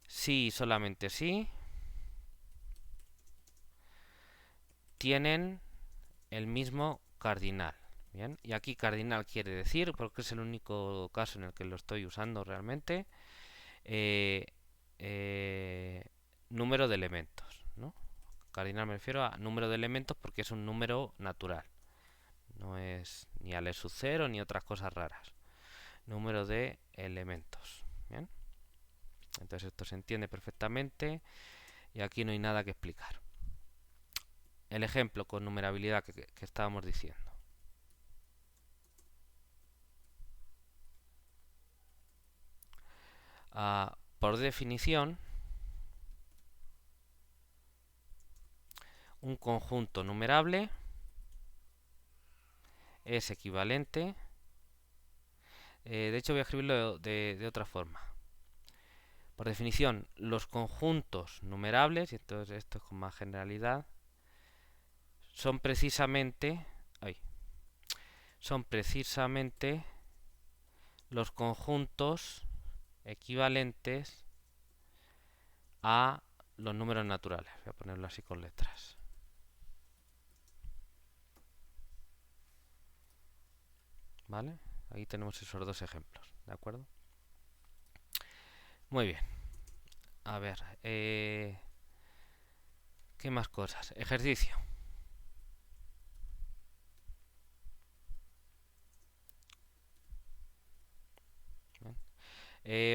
Speaker 1: si y solamente si tienen el mismo cardinal. Bien, y aquí cardinal quiere decir, porque es el único caso en el que lo estoy usando realmente, número de elementos, ¿no? Cardinal me refiero a número de elementos porque es un número natural. No es ni al sub 0 ni otras cosas raras. Número de elementos. ¿Bien? Entonces esto se entiende perfectamente y aquí no hay nada que explicar. El ejemplo con numerabilidad que estábamos diciendo. Por definición, un conjunto numerable es equivalente. De hecho, voy a escribirlo de otra forma. Por definición, los conjuntos numerables, y entonces esto es con más generalidad, son precisamente los conjuntos equivalentes a los números naturales. Voy a ponerlo así con letras. ¿Vale? Ahí tenemos esos dos ejemplos, ¿de acuerdo? Muy bien. A ver, ¿qué más cosas? Ejercicio.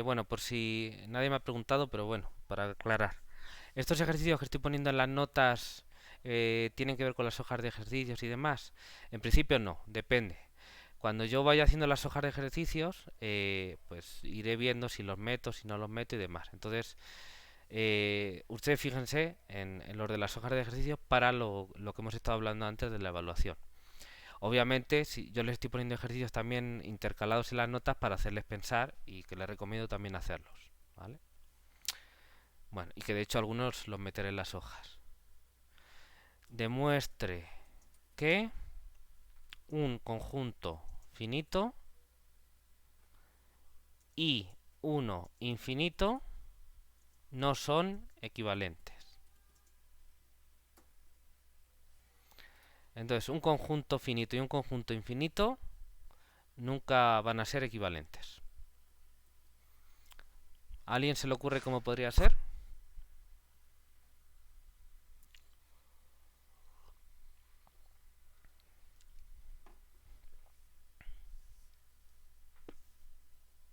Speaker 1: Bueno, por si nadie me ha preguntado, pero bueno, para aclarar. Estos ejercicios que estoy poniendo en las notas tienen que ver con las hojas de ejercicios y demás. En principio no, depende. Cuando yo vaya haciendo las hojas de ejercicios, pues iré viendo si los meto, si no los meto y demás. Entonces, ustedes fíjense en los de las hojas de ejercicios para lo que hemos estado hablando antes de la evaluación. Obviamente, si yo les estoy poniendo ejercicios también intercalados en las notas para hacerles pensar y que les recomiendo también hacerlos, ¿vale? Bueno, y que de hecho algunos los meteré en las hojas. Demuestre que un conjunto finito y uno infinito no son equivalentes. Entonces, un conjunto finito y un conjunto infinito nunca van a ser equivalentes. ¿A alguien se le ocurre cómo podría ser?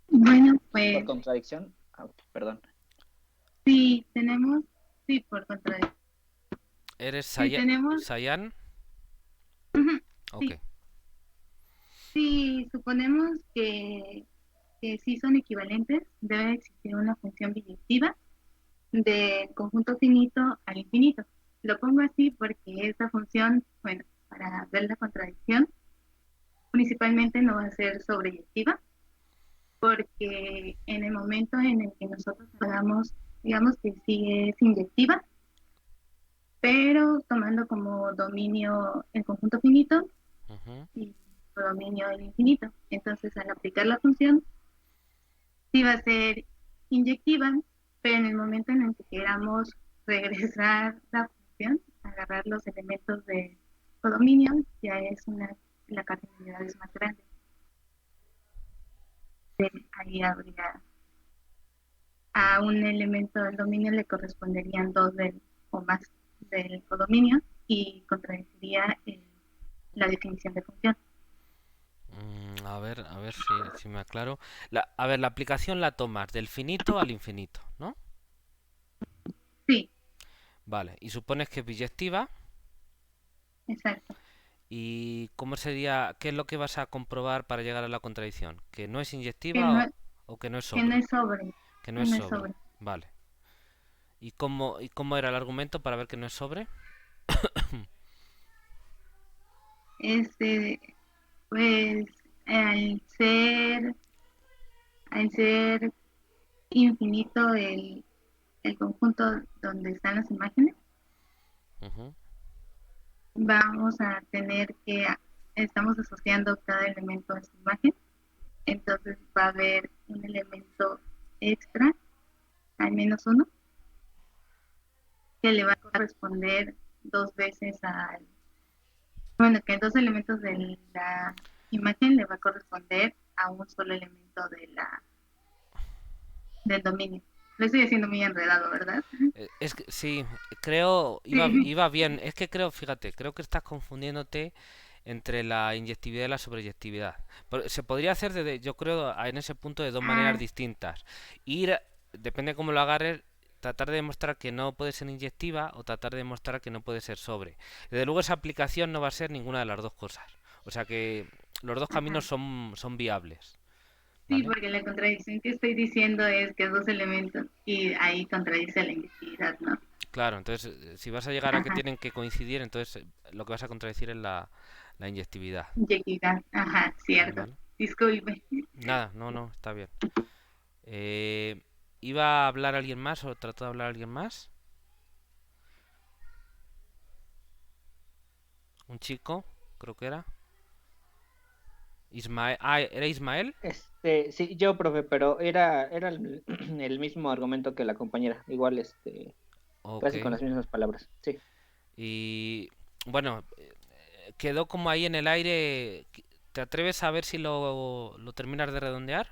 Speaker 4: Bueno,
Speaker 8: Por
Speaker 4: pues
Speaker 8: contradicción, perdón.
Speaker 4: sí, tenemos, sí, por contradicción.
Speaker 1: ¿Eres
Speaker 4: Sí, tenemos,
Speaker 1: Sayan?
Speaker 4: ujú,
Speaker 1: Ok.
Speaker 4: sí, sí, suponemos que
Speaker 9: que sí son equivalentes, debe existir una función biyectiva del conjunto finito al infinito. Lo pongo así porque esta función, bueno, para ver la contradicción, principalmente no va a ser sobreyectiva, porque en el momento en el que nosotros hagamos, digamos que sí es inyectiva, pero tomando como dominio el conjunto finito
Speaker 1: Ujú.
Speaker 9: y dominio el infinito. Entonces, al aplicar la función, sí va a ser inyectiva, pero en el momento en el que queramos regresar la función, agarrar los elementos de codominio, ya es la cardinalidad es más grande. Ahí habría a un elemento del dominio le corresponderían dos o más del codominio y contradeciría la definición de función.
Speaker 1: A ver si me aclaro. A ver, la aplicación la tomas del finito al infinito, ¿no?
Speaker 9: Sí,
Speaker 1: Vale, y supones que es biyectiva.
Speaker 9: exacto.
Speaker 1: ¿Y cómo sería, qué es lo que vas a comprobar para llegar a la contradicción? ¿Que no es
Speaker 9: Que
Speaker 1: inyectiva
Speaker 9: no,
Speaker 1: o que no es
Speaker 9: que no
Speaker 1: sobre?
Speaker 9: es sobre,
Speaker 1: Que no
Speaker 9: que
Speaker 1: es
Speaker 9: no es
Speaker 1: sobre.
Speaker 9: sobre.
Speaker 1: Vale. ¿Y cómo era el argumento para ver que no es sobre?
Speaker 9: Este, pues al ser infinito el conjunto donde están las imágenes,
Speaker 1: Ujú.
Speaker 9: vamos a tener que, estamos asociando cada elemento a esta imagen, entonces va a haber un elemento extra, al menos uno, que le va a corresponder dos veces bueno, que dos elementos de la imagen le va a corresponder a un solo elemento del dominio. Lo estoy haciendo muy enredado, ¿verdad?
Speaker 1: Es que sí, creo,
Speaker 9: Sí.
Speaker 1: iba bien. Es que creo, fíjate, creo que estás confundiéndote entre la inyectividad y la sobreyectividad. Se podría hacer, yo creo, en ese punto de dos maneras
Speaker 9: Ah,
Speaker 1: distintas. Ir, depende de cómo lo agarres, tratar de demostrar que no puede ser inyectiva o tratar de demostrar que no puede ser sobre. Desde luego esa aplicación no va a ser ninguna de las dos cosas. O sea que los dos caminos
Speaker 9: ajá.
Speaker 1: son viables,
Speaker 9: Sí,
Speaker 1: ¿vale?
Speaker 9: porque la contradicción que estoy diciendo es que dos elementos y ahí contradice la inyectividad, ¿no?
Speaker 1: Claro, entonces si vas a llegar a que
Speaker 9: Ajá,
Speaker 1: tienen que coincidir, entonces lo que vas a contradecir es la inyectividad.
Speaker 9: inyectividad, ajá, cierto.
Speaker 1: ¿Vale?
Speaker 9: Disculpe.
Speaker 1: Nada, no, está bien. Eh, ¿Iba a hablar alguien más o trató de hablar alguien más? ¿Un chico? Creo que era. Ismael. Ah, ¿era Ismael?
Speaker 8: Sí, yo, profe, pero era el mismo argumento que la compañera, igual,
Speaker 1: Ok.
Speaker 8: casi con las mismas palabras. Sí.
Speaker 1: Y bueno, quedó como ahí en el aire. ¿Te atreves a ver si lo terminas de redondear?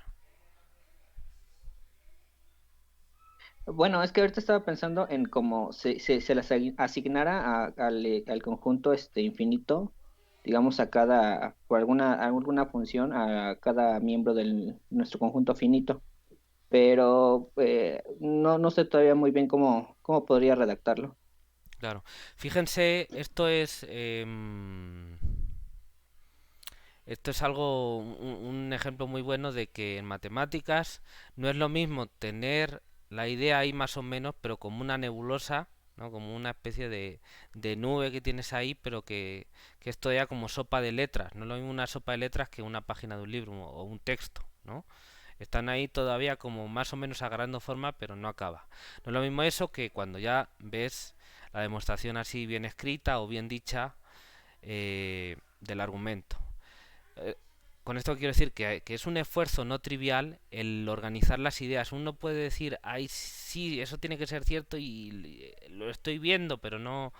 Speaker 8: Bueno, es que ahorita estaba pensando en cómo se las asignara al conjunto infinito, digamos, por alguna función, a cada miembro de nuestro conjunto finito. Pero no sé todavía muy bien cómo podría redactarlo.
Speaker 1: Claro. Fíjense, esto es algo, un ejemplo muy bueno de que en matemáticas no es lo mismo tener la idea ahí más o menos, pero como una nebulosa, ¿no? Como una especie de nube que tienes ahí, pero que esto ya como sopa de letras. No es lo mismo una sopa de letras que una página de un libro o un texto, ¿no? Están ahí todavía como más o menos agarrando forma, pero no acaba. No es lo mismo eso que cuando ya ves la demostración así bien escrita o bien dicha del argumento. Eh, con esto quiero decir que es un esfuerzo no trivial el organizar las ideas. Uno puede decir, ay, sí, eso tiene que ser cierto y lo estoy viendo, pero no.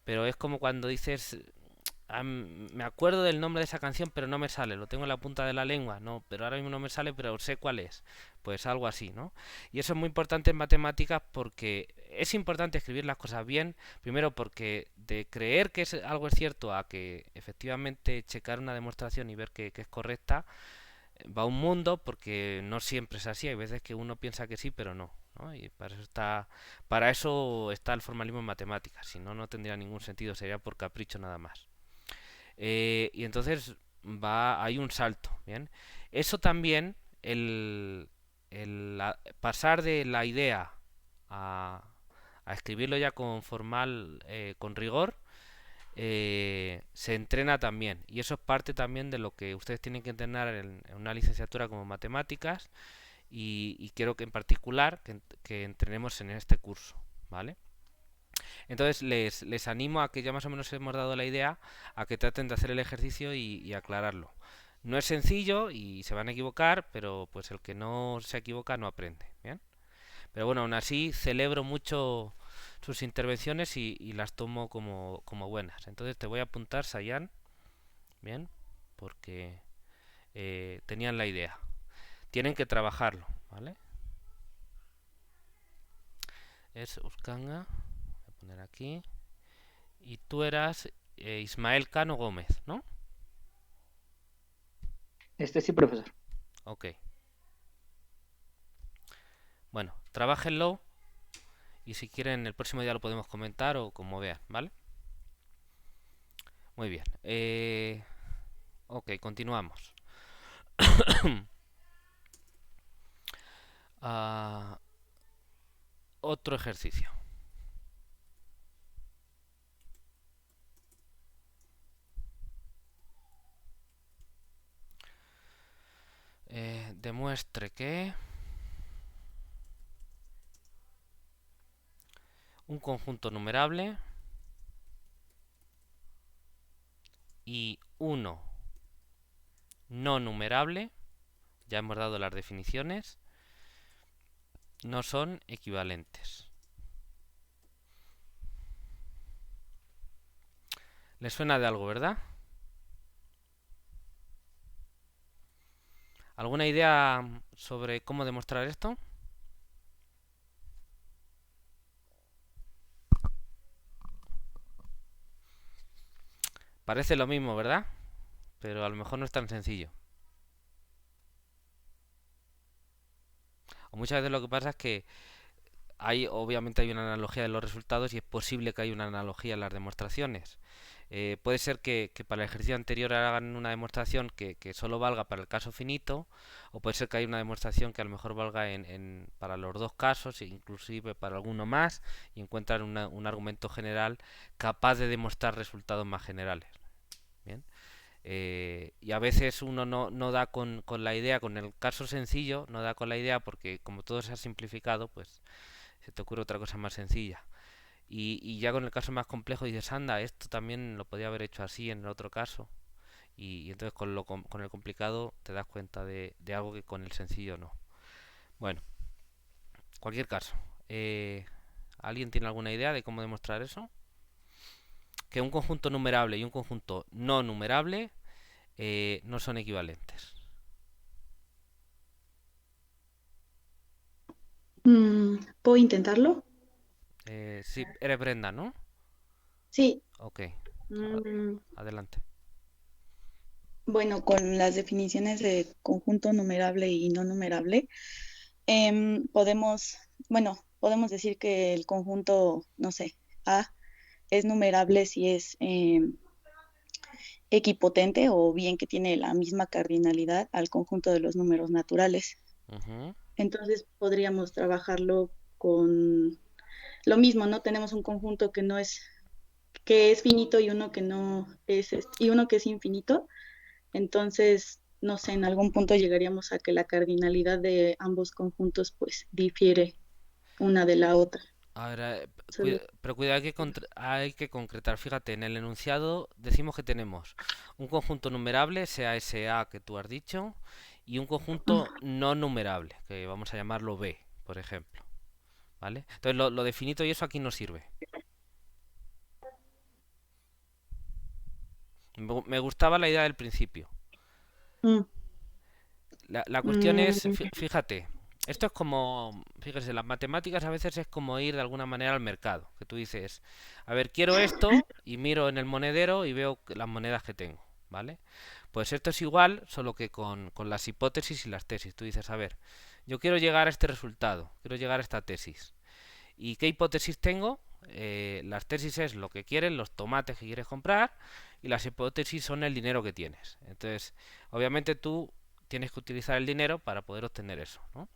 Speaker 1: Pero es como cuando dices, me acuerdo del nombre de esa canción, pero no me sale, lo tengo en la punta de la lengua, no, pero ahora mismo no me sale, pero sé cuál es. Pues algo así, ¿no? Y eso es muy importante en matemáticas porque es importante escribir las cosas bien, primero porque de creer que algo es cierto a que efectivamente checar una demostración y ver que es correcta, va un mundo porque no siempre es así, hay veces que uno piensa que sí, pero no. ¿No? Y para eso está el formalismo en matemáticas, si no, no tendría ningún sentido, sería por capricho nada más. Y entonces hay un salto, ¿bien? Eso también pasar de la idea a escribirlo ya con formal, con rigor, se entrena también. Y eso es parte también de lo que ustedes tienen que entrenar en una licenciatura como matemáticas y quiero que en particular que entrenemos en este curso, ¿vale? Entonces les animo a que ya más o menos hemos dado la idea, a que traten de hacer el ejercicio y aclararlo. No es sencillo y se van a equivocar, pero pues el que no se equivoca no aprende, ¿bien? Pero bueno, aún así celebro mucho sus intervenciones y las tomo como buenas. Entonces te voy a apuntar, Sayan, ¿bien? Porque tenían la idea. Tienen que trabajarlo, ¿vale? Es Uskanga, voy a poner aquí. Y tú eras Ismael Cano Gómez, ¿no?
Speaker 8: Sí, profesor.
Speaker 1: Ok. Bueno, trabájenlo y si quieren el próximo día lo podemos comentar o como vean, ¿vale? Muy bien. Ok, continuamos. Otro ejercicio. Demuestre que un conjunto numerable y uno no numerable, ya hemos dado las definiciones, no son equivalentes. ¿Les suena de algo, verdad? ¿Alguna idea sobre cómo demostrar esto? Parece lo mismo, ¿verdad? Pero a lo mejor no es tan sencillo. O muchas veces lo que pasa es que obviamente hay una analogía de los resultados y es posible que haya una analogía en las demostraciones. Puede ser que para el ejercicio anterior hagan una demostración que solo valga para el caso finito, o puede ser que haya una demostración que a lo mejor valga para los dos casos, e inclusive para alguno más, y encuentran un argumento general capaz de demostrar resultados más generales. Bien. Y a veces uno no da con la idea, con el caso sencillo, no da con la idea porque como todo se ha simplificado, pues se te ocurre otra cosa más sencilla. Y ya con el caso más complejo dices, anda, esto también lo podía haber hecho así en el otro caso. Y entonces con el complicado te das cuenta de algo que con el sencillo no. Bueno, cualquier caso. ¿Alguien tiene alguna idea de cómo demostrar eso? Que un conjunto numerable y un conjunto no numerable no son equivalentes.
Speaker 3: ¿Puedo intentarlo?
Speaker 1: Sí, eres Brenda, ¿no?
Speaker 3: Sí.
Speaker 1: Ok,
Speaker 4: Mm,
Speaker 1: adelante.
Speaker 3: Bueno, con las definiciones de conjunto numerable y no numerable, podemos decir que el conjunto, no sé, A es numerable si es equipotente o bien que tiene la misma cardinalidad al conjunto de los números naturales.
Speaker 1: Ujú.
Speaker 3: Entonces podríamos trabajarlo con lo mismo, ¿no? Tenemos un conjunto que es finito y uno que no es, y uno que es infinito. Entonces, no sé, en algún punto llegaríamos a que la cardinalidad de ambos conjuntos pues difiere una de la otra.
Speaker 1: Ahora,
Speaker 3: Solo-
Speaker 1: pero cuidado, hay que concretar. Fíjate, en el enunciado decimos que tenemos un conjunto numerable, sea ese A que tú has dicho, y un conjunto no numerable, que vamos a llamarlo B, por ejemplo. ¿Vale? Entonces, lo de finito y eso aquí no sirve. Me gustaba la idea del principio.
Speaker 3: Mm,
Speaker 1: La cuestión es,
Speaker 3: mm,
Speaker 1: fíjate, esto es como, fíjese, las matemáticas a veces es como ir de alguna manera al mercado, que tú dices, a ver, quiero esto y miro en el monedero y veo las monedas que tengo, ¿vale? Pues esto es igual, solo que con las hipótesis y las tesis. Tú dices, a ver, yo quiero llegar a este resultado, quiero llegar a esta tesis. ¿Y qué hipótesis tengo? Las tesis es lo que quieres, los tomates que quieres comprar, y las hipótesis son el dinero que tienes. Entonces, obviamente tú tienes que utilizar el dinero para poder obtener eso, ¿no?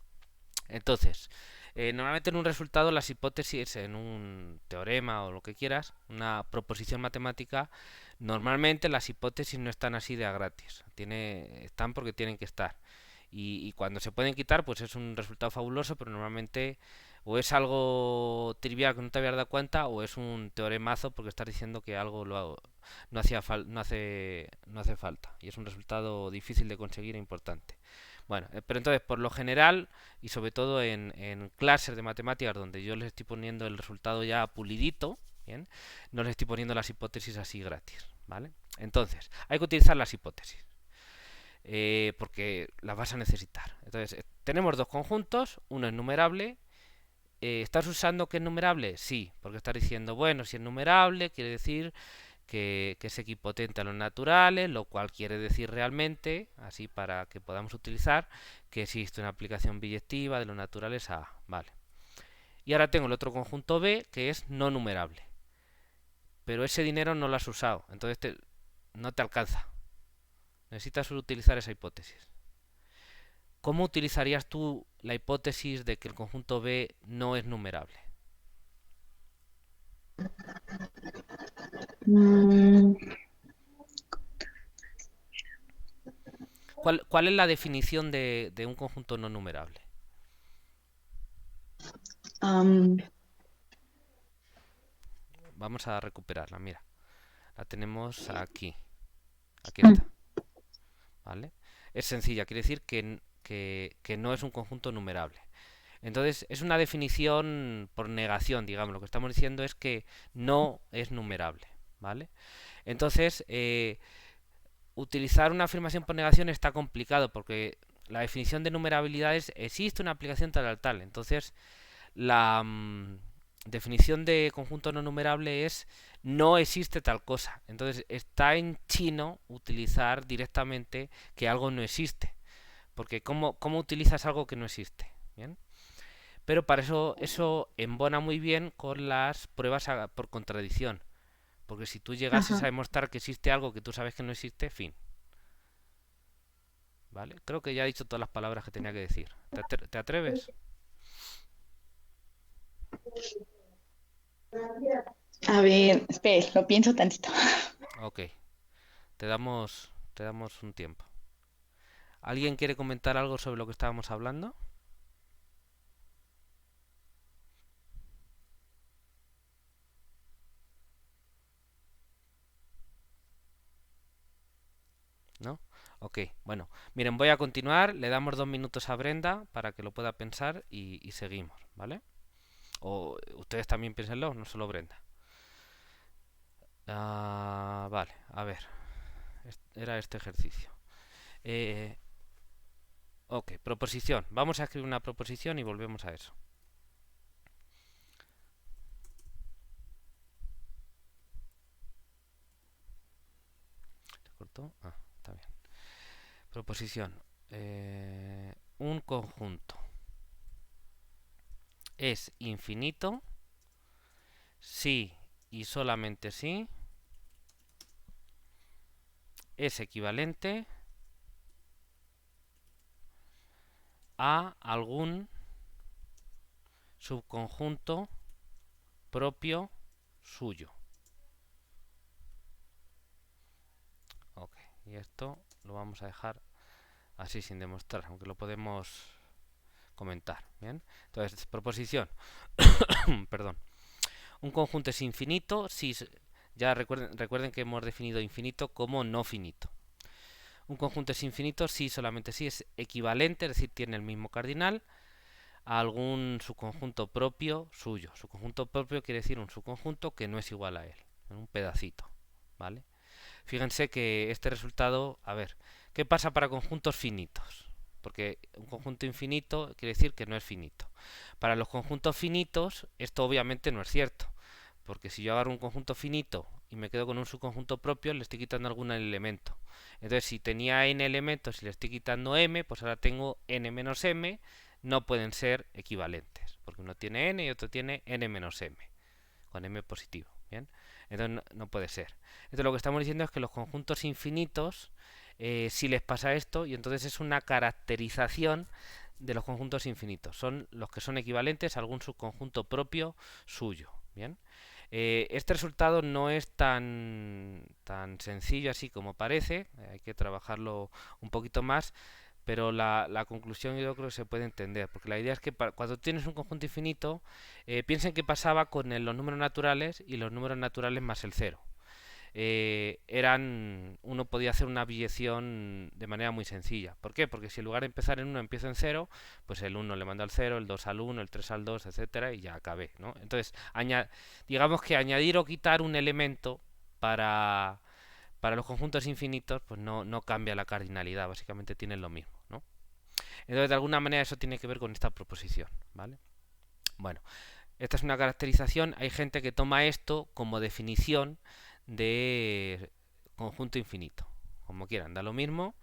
Speaker 1: Entonces, normalmente en un resultado las hipótesis, en un teorema o lo que quieras, una proposición matemática, normalmente las hipótesis no están así de a gratis. Están porque tienen que estar. Y cuando se pueden quitar, pues es un resultado fabuloso, pero normalmente o es algo trivial que no te habías dado cuenta, o es un teoremazo porque estás diciendo que algo no hace falta. Y es un resultado difícil de conseguir e importante. Bueno, pero entonces, por lo general, y sobre todo en clases de matemáticas donde yo les estoy poniendo el resultado ya pulidito, ¿bien? No les estoy poniendo las hipótesis así gratis, ¿vale? Entonces, hay que utilizar las hipótesis, porque las vas a necesitar. Entonces, tenemos dos conjuntos, uno es numerable. ¿Estás usando que es numerable? Sí, porque estás diciendo, bueno, si es numerable, quiere decir que es equipotente a los naturales, lo cual quiere decir realmente, así para que podamos utilizar, que existe una aplicación biyectiva de los naturales a A. Vale. Y ahora tengo el otro conjunto B, que es no numerable. Pero ese dinero no lo has usado, entonces no te alcanza. Necesitas utilizar esa hipótesis. ¿Cómo utilizarías tú la hipótesis de que el conjunto B no es numerable? ¿Cuál es la definición de un conjunto no numerable? Vamos a recuperarla, mira. La tenemos aquí. Aquí está. ¿Vale? Es sencilla, quiere decir que no es un conjunto numerable. Entonces, es una definición por negación, digamos. Lo que estamos diciendo es que no es numerable, ¿vale? Entonces, utilizar una afirmación por negación está complicado porque la definición de numerabilidad es existe una aplicación tal. Entonces, la definición de conjunto no numerable es no existe tal cosa. Entonces, está en chino utilizar directamente que algo no existe. Porque ¿cómo utilizas algo que no existe? ¿Bien? Pero para eso embona muy bien con las pruebas por contradicción. Porque si tú llegases a demostrar que existe algo que tú sabes que no existe, fin. ¿Vale? Creo que ya he dicho todas las palabras que tenía que decir. ¿Te atreves?
Speaker 3: A ver, espere, lo pienso tantito.
Speaker 1: Ok. Te damos un tiempo. ¿Alguien quiere comentar algo sobre lo que estábamos hablando? ¿No? Ok, bueno. Miren, voy a continuar. Le damos 2 minutos a Brenda para que lo pueda pensar y seguimos, ¿vale? O ustedes también piénsenlo, no solo Brenda. Vale, a ver. Era este ejercicio. Ok, proposición. Vamos a escribir una proposición y volvemos a eso. ¿Se cortó? Ah, está bien. Proposición. Un conjunto es infinito si y solamente si es equivalente a algún subconjunto propio suyo. Ok, y esto lo vamos a dejar así sin demostrar, aunque lo podemos comentar. Bien, entonces, proposición. Perdón. Un conjunto es infinito si ya recuerden que hemos definido infinito como no finito. Un conjunto es infinito si solamente si es equivalente, es decir, tiene el mismo cardinal, a algún subconjunto propio suyo. Subconjunto propio quiere decir un subconjunto que no es igual a él, un pedacito, ¿vale? Fíjense que este resultado, a ver, ¿qué pasa para conjuntos finitos? Porque un conjunto infinito quiere decir que no es finito. Para los conjuntos finitos, esto obviamente no es cierto. Porque si yo agarro un conjunto finito y me quedo con un subconjunto propio, le estoy quitando algún elemento. Entonces, si tenía n elementos y le estoy quitando m, pues ahora tengo n menos m, no pueden ser equivalentes. Porque uno tiene n y otro tiene n menos m, con m positivo. ¿Bien? Entonces no puede ser. Entonces lo que estamos diciendo es que los conjuntos infinitos si les pasa esto, y entonces es una caracterización de los conjuntos infinitos. Son los que son equivalentes a algún subconjunto propio suyo. Bien. Este resultado no es tan sencillo así como parece, hay que trabajarlo un poquito más, pero la conclusión yo creo que se puede entender, porque la idea es que cuando tienes un conjunto infinito, piensen que pasaba con los números naturales y los números naturales más el cero. Uno podía hacer una biyección de manera muy sencilla. ¿Por qué? Porque si en lugar de empezar en 1 empiezo en 0, pues el 1 le mando al 0, el 2 al 1, el 3 al 2, etcétera, y ya acabé, ¿no? Entonces, digamos que añadir o quitar un elemento para los conjuntos infinitos, pues no cambia la cardinalidad, básicamente tienen lo mismo, ¿no? Entonces, de alguna manera eso tiene que ver con esta proposición, ¿vale? Bueno, esta es una caracterización. Hay gente que toma esto como definición de conjunto infinito. Como quieran, da lo mismo.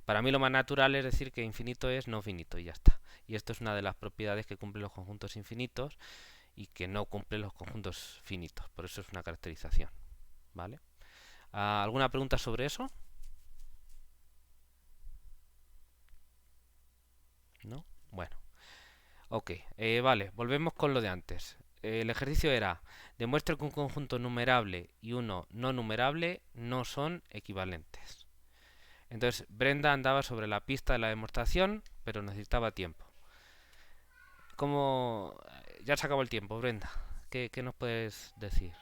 Speaker 1: Para mí lo más natural es decir que infinito es no finito y ya está. Y esto es una de las propiedades que cumplen los conjuntos infinitos y que no cumplen los conjuntos finitos. Por eso es una caracterización. ¿Vale? ¿Alguna pregunta sobre eso? ¿No? Bueno. Ok, vale, volvemos con lo de antes. El ejercicio era, demuestre que un conjunto numerable y uno no numerable no son equivalentes. Entonces, Brenda andaba sobre la pista de la demostración, pero necesitaba tiempo. ¿Cómo? Ya se acabó el tiempo, Brenda. ¿Qué nos puedes decir?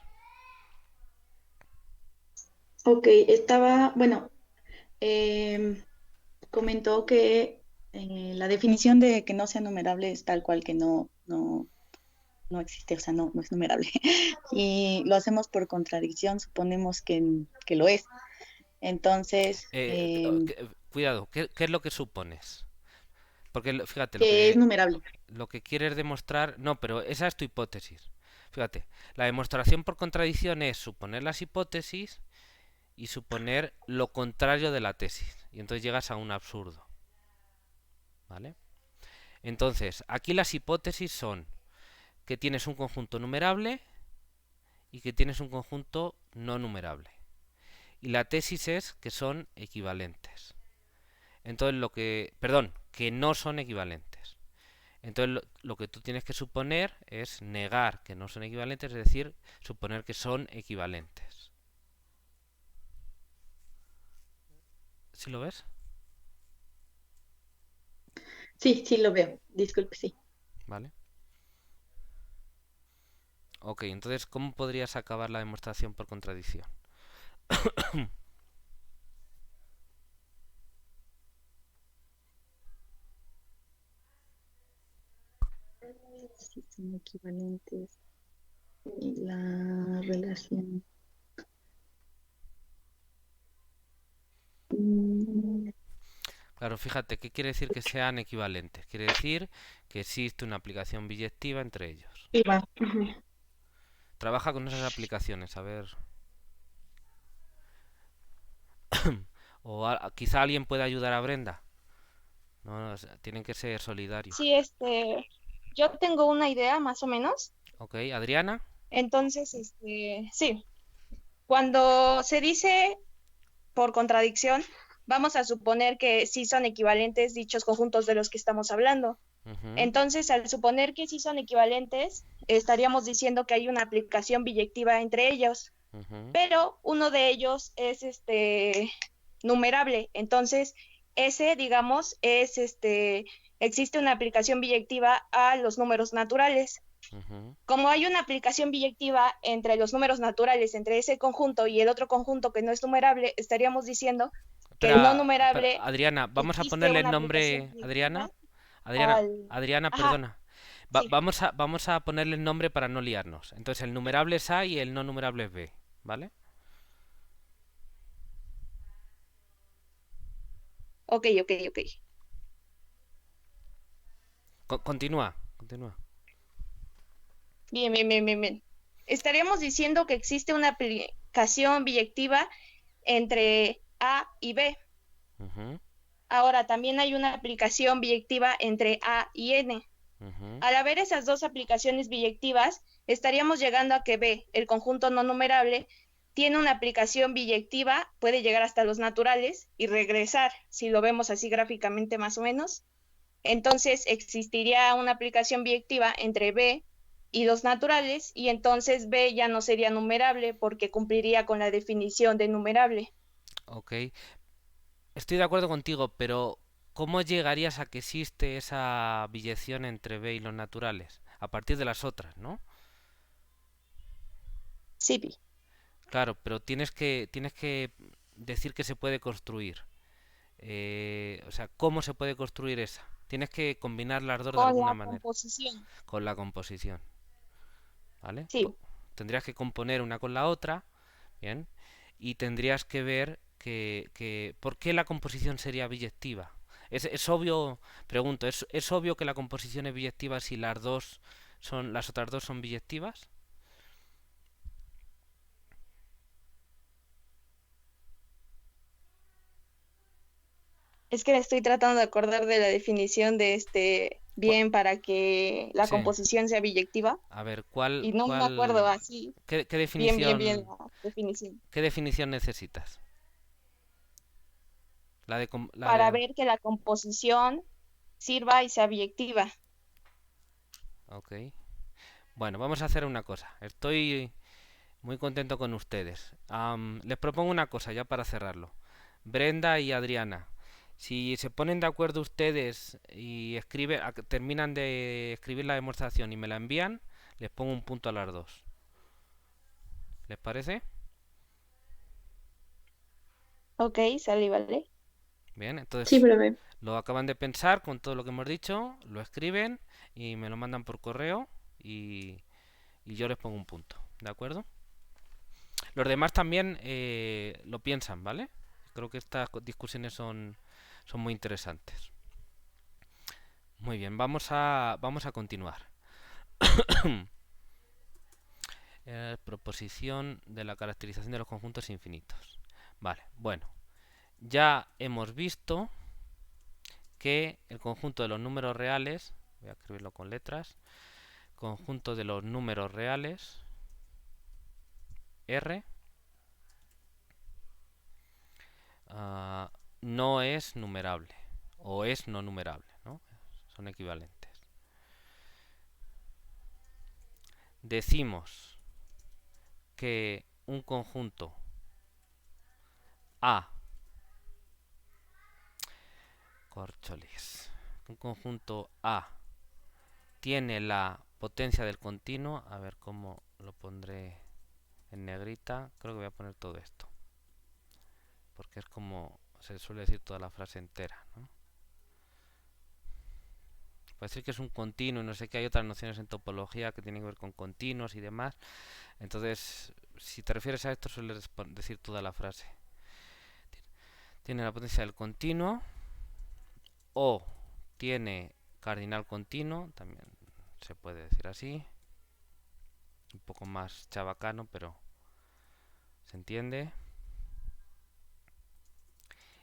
Speaker 3: Ok, comentó que la definición de que no sea numerable es tal cual que no existe, o sea, no es numerable. Y lo hacemos por contradicción, suponemos que lo es. Entonces,
Speaker 1: Cuidado, ¿qué es lo que supones? Porque fíjate,
Speaker 3: que es numerable.
Speaker 1: lo que quieres demostrar... No, pero esa es tu hipótesis. Fíjate, la demostración por contradicción es suponer las hipótesis y suponer lo contrario de la tesis. Y entonces llegas a un absurdo. ¿Vale? Entonces, aquí las hipótesis son que tienes un conjunto numerable y que tienes un conjunto no numerable. Y la tesis es que son equivalentes. Entonces que no son equivalentes. Entonces lo que tú tienes que suponer es negar que no son equivalentes, es decir, suponer que son equivalentes. ¿Sí lo ves?
Speaker 3: Sí, lo veo. Disculpe, sí.
Speaker 1: Vale. Ok, entonces, ¿cómo podrías acabar la demostración por contradicción?
Speaker 3: Sí, son equivalentes. Y la relación.
Speaker 1: Claro, fíjate, ¿qué quiere decir que sean equivalentes? Quiere decir que existe una aplicación biyectiva entre ellos. Trabaja con esas aplicaciones, a ver. O quizá alguien pueda ayudar a Brenda. No, tienen que ser solidarios.
Speaker 10: Sí, yo tengo una idea más o menos.
Speaker 1: Ok, Adriana.
Speaker 10: Entonces, sí, cuando se dice por contradicción, vamos a suponer que sí son equivalentes dichos conjuntos de los que estamos hablando. Entonces, al suponer que sí son equivalentes, estaríamos diciendo que hay una aplicación biyectiva entre ellos, pero uno de ellos es numerable. Entonces, ese, digamos, existe una aplicación biyectiva a los números naturales. Como hay una aplicación biyectiva entre los números naturales, entre ese conjunto y el otro conjunto que no es numerable, estaríamos diciendo que el no numerable...
Speaker 1: Adriana, vamos a ponerle el nombre... Adriana, perdona.
Speaker 10: Sí.
Speaker 1: Vamos a ponerle el nombre para no liarnos. Entonces, el numerable es A y el no numerable es B, ¿vale?
Speaker 10: Ok.
Speaker 1: Continúa.
Speaker 10: Bien. Estaríamos diciendo que existe una aplicación biyectiva entre A y B. Ahora, también hay una aplicación biyectiva entre A y N. Al haber esas dos aplicaciones biyectivas, estaríamos llegando a que B, el conjunto no numerable, tiene una aplicación biyectiva, puede llegar hasta los naturales y regresar, si lo vemos así gráficamente más o menos. Entonces existiría una aplicación biyectiva entre B y los naturales, y entonces B ya no sería numerable porque cumpliría con la definición de numerable.
Speaker 1: Ok, estoy de acuerdo contigo, pero ¿cómo llegarías a que existe esa biyección entre B y los naturales? A partir de las otras, ¿no?
Speaker 10: Sí, Pi.
Speaker 1: Claro, pero tienes que decir que se puede construir. O sea, ¿cómo se puede construir esa? Tienes que combinar las dos de
Speaker 10: Con
Speaker 1: alguna
Speaker 10: la
Speaker 1: manera.
Speaker 10: composición.
Speaker 1: Con la composición. ¿Vale?
Speaker 10: Sí.
Speaker 1: Tendrías que componer una con la otra. Bien. Y tendrías que ver ¿por qué la composición sería biyectiva? Es obvio, pregunto, ¿es obvio que la composición es biyectiva si las otras dos son biyectivas?
Speaker 10: Es que estoy tratando de acordar de la definición de bien para que la
Speaker 1: Sí.
Speaker 10: composición sea biyectiva.
Speaker 1: A ver,
Speaker 10: Y no me acuerdo así.
Speaker 1: ¿qué
Speaker 10: Bien
Speaker 1: definición,
Speaker 10: la definición.
Speaker 1: qué definición necesitas?
Speaker 10: Para ver que la composición sirva y sea biyectiva.
Speaker 1: Ok. Bueno, vamos a hacer una cosa. Estoy muy contento con ustedes. Les propongo una cosa ya para cerrarlo. Brenda y Adriana, si se ponen de acuerdo ustedes y terminan de escribir la demostración y me la envían, les pongo un punto a las dos. ¿Les parece?
Speaker 10: Ok, sale, vale.
Speaker 1: Bien, entonces
Speaker 3: Sí, profe.
Speaker 1: lo acaban de pensar con todo lo que hemos dicho, lo escriben y me lo mandan por correo y yo les pongo un punto, ¿de acuerdo? Los demás también lo piensan, ¿vale? Creo que estas discusiones son muy interesantes. Muy bien, vamos a continuar. Proposición de la caracterización de los conjuntos infinitos. Vale, bueno. Ya hemos visto que el conjunto de los números reales, voy a escribirlo con letras, conjunto de los números reales, R, no es numerable, o es no numerable, ¿no? Son equivalentes. Decimos que un conjunto A, corcholis, un conjunto A tiene la potencia del continuo, a ver cómo lo pondré en negrita, creo que voy a poner todo esto, porque es como se suele decir toda la frase entera, ¿no? Puede decir que es un continuo, no sé qué, hay otras nociones en topología que tienen que ver con continuos y demás. Entonces, si te refieres a esto, sueles decir toda la frase. Tiene la potencia del continuo, o tiene cardinal continuo, también se puede decir así. Un poco más chabacano, pero se entiende.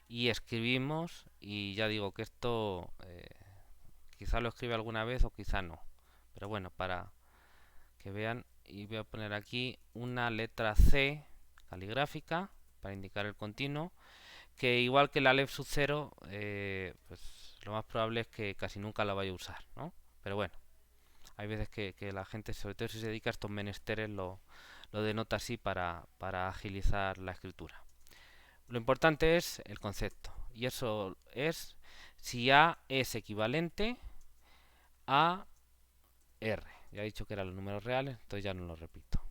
Speaker 1: Y escribimos, y ya digo que esto quizá lo escribe alguna vez o quizá no. Pero bueno, para que vean, y voy a poner aquí una letra C caligráfica para indicar el continuo, que igual que la lef sub 0, pues lo más probable es que casi nunca la vaya a usar, ¿no? Pero bueno, hay veces que la gente, sobre todo si se dedica a estos menesteres, lo denota así para agilizar la escritura. Lo importante es el concepto, y eso es si A es equivalente a R. Ya he dicho que eran los números reales, entonces ya no lo repito.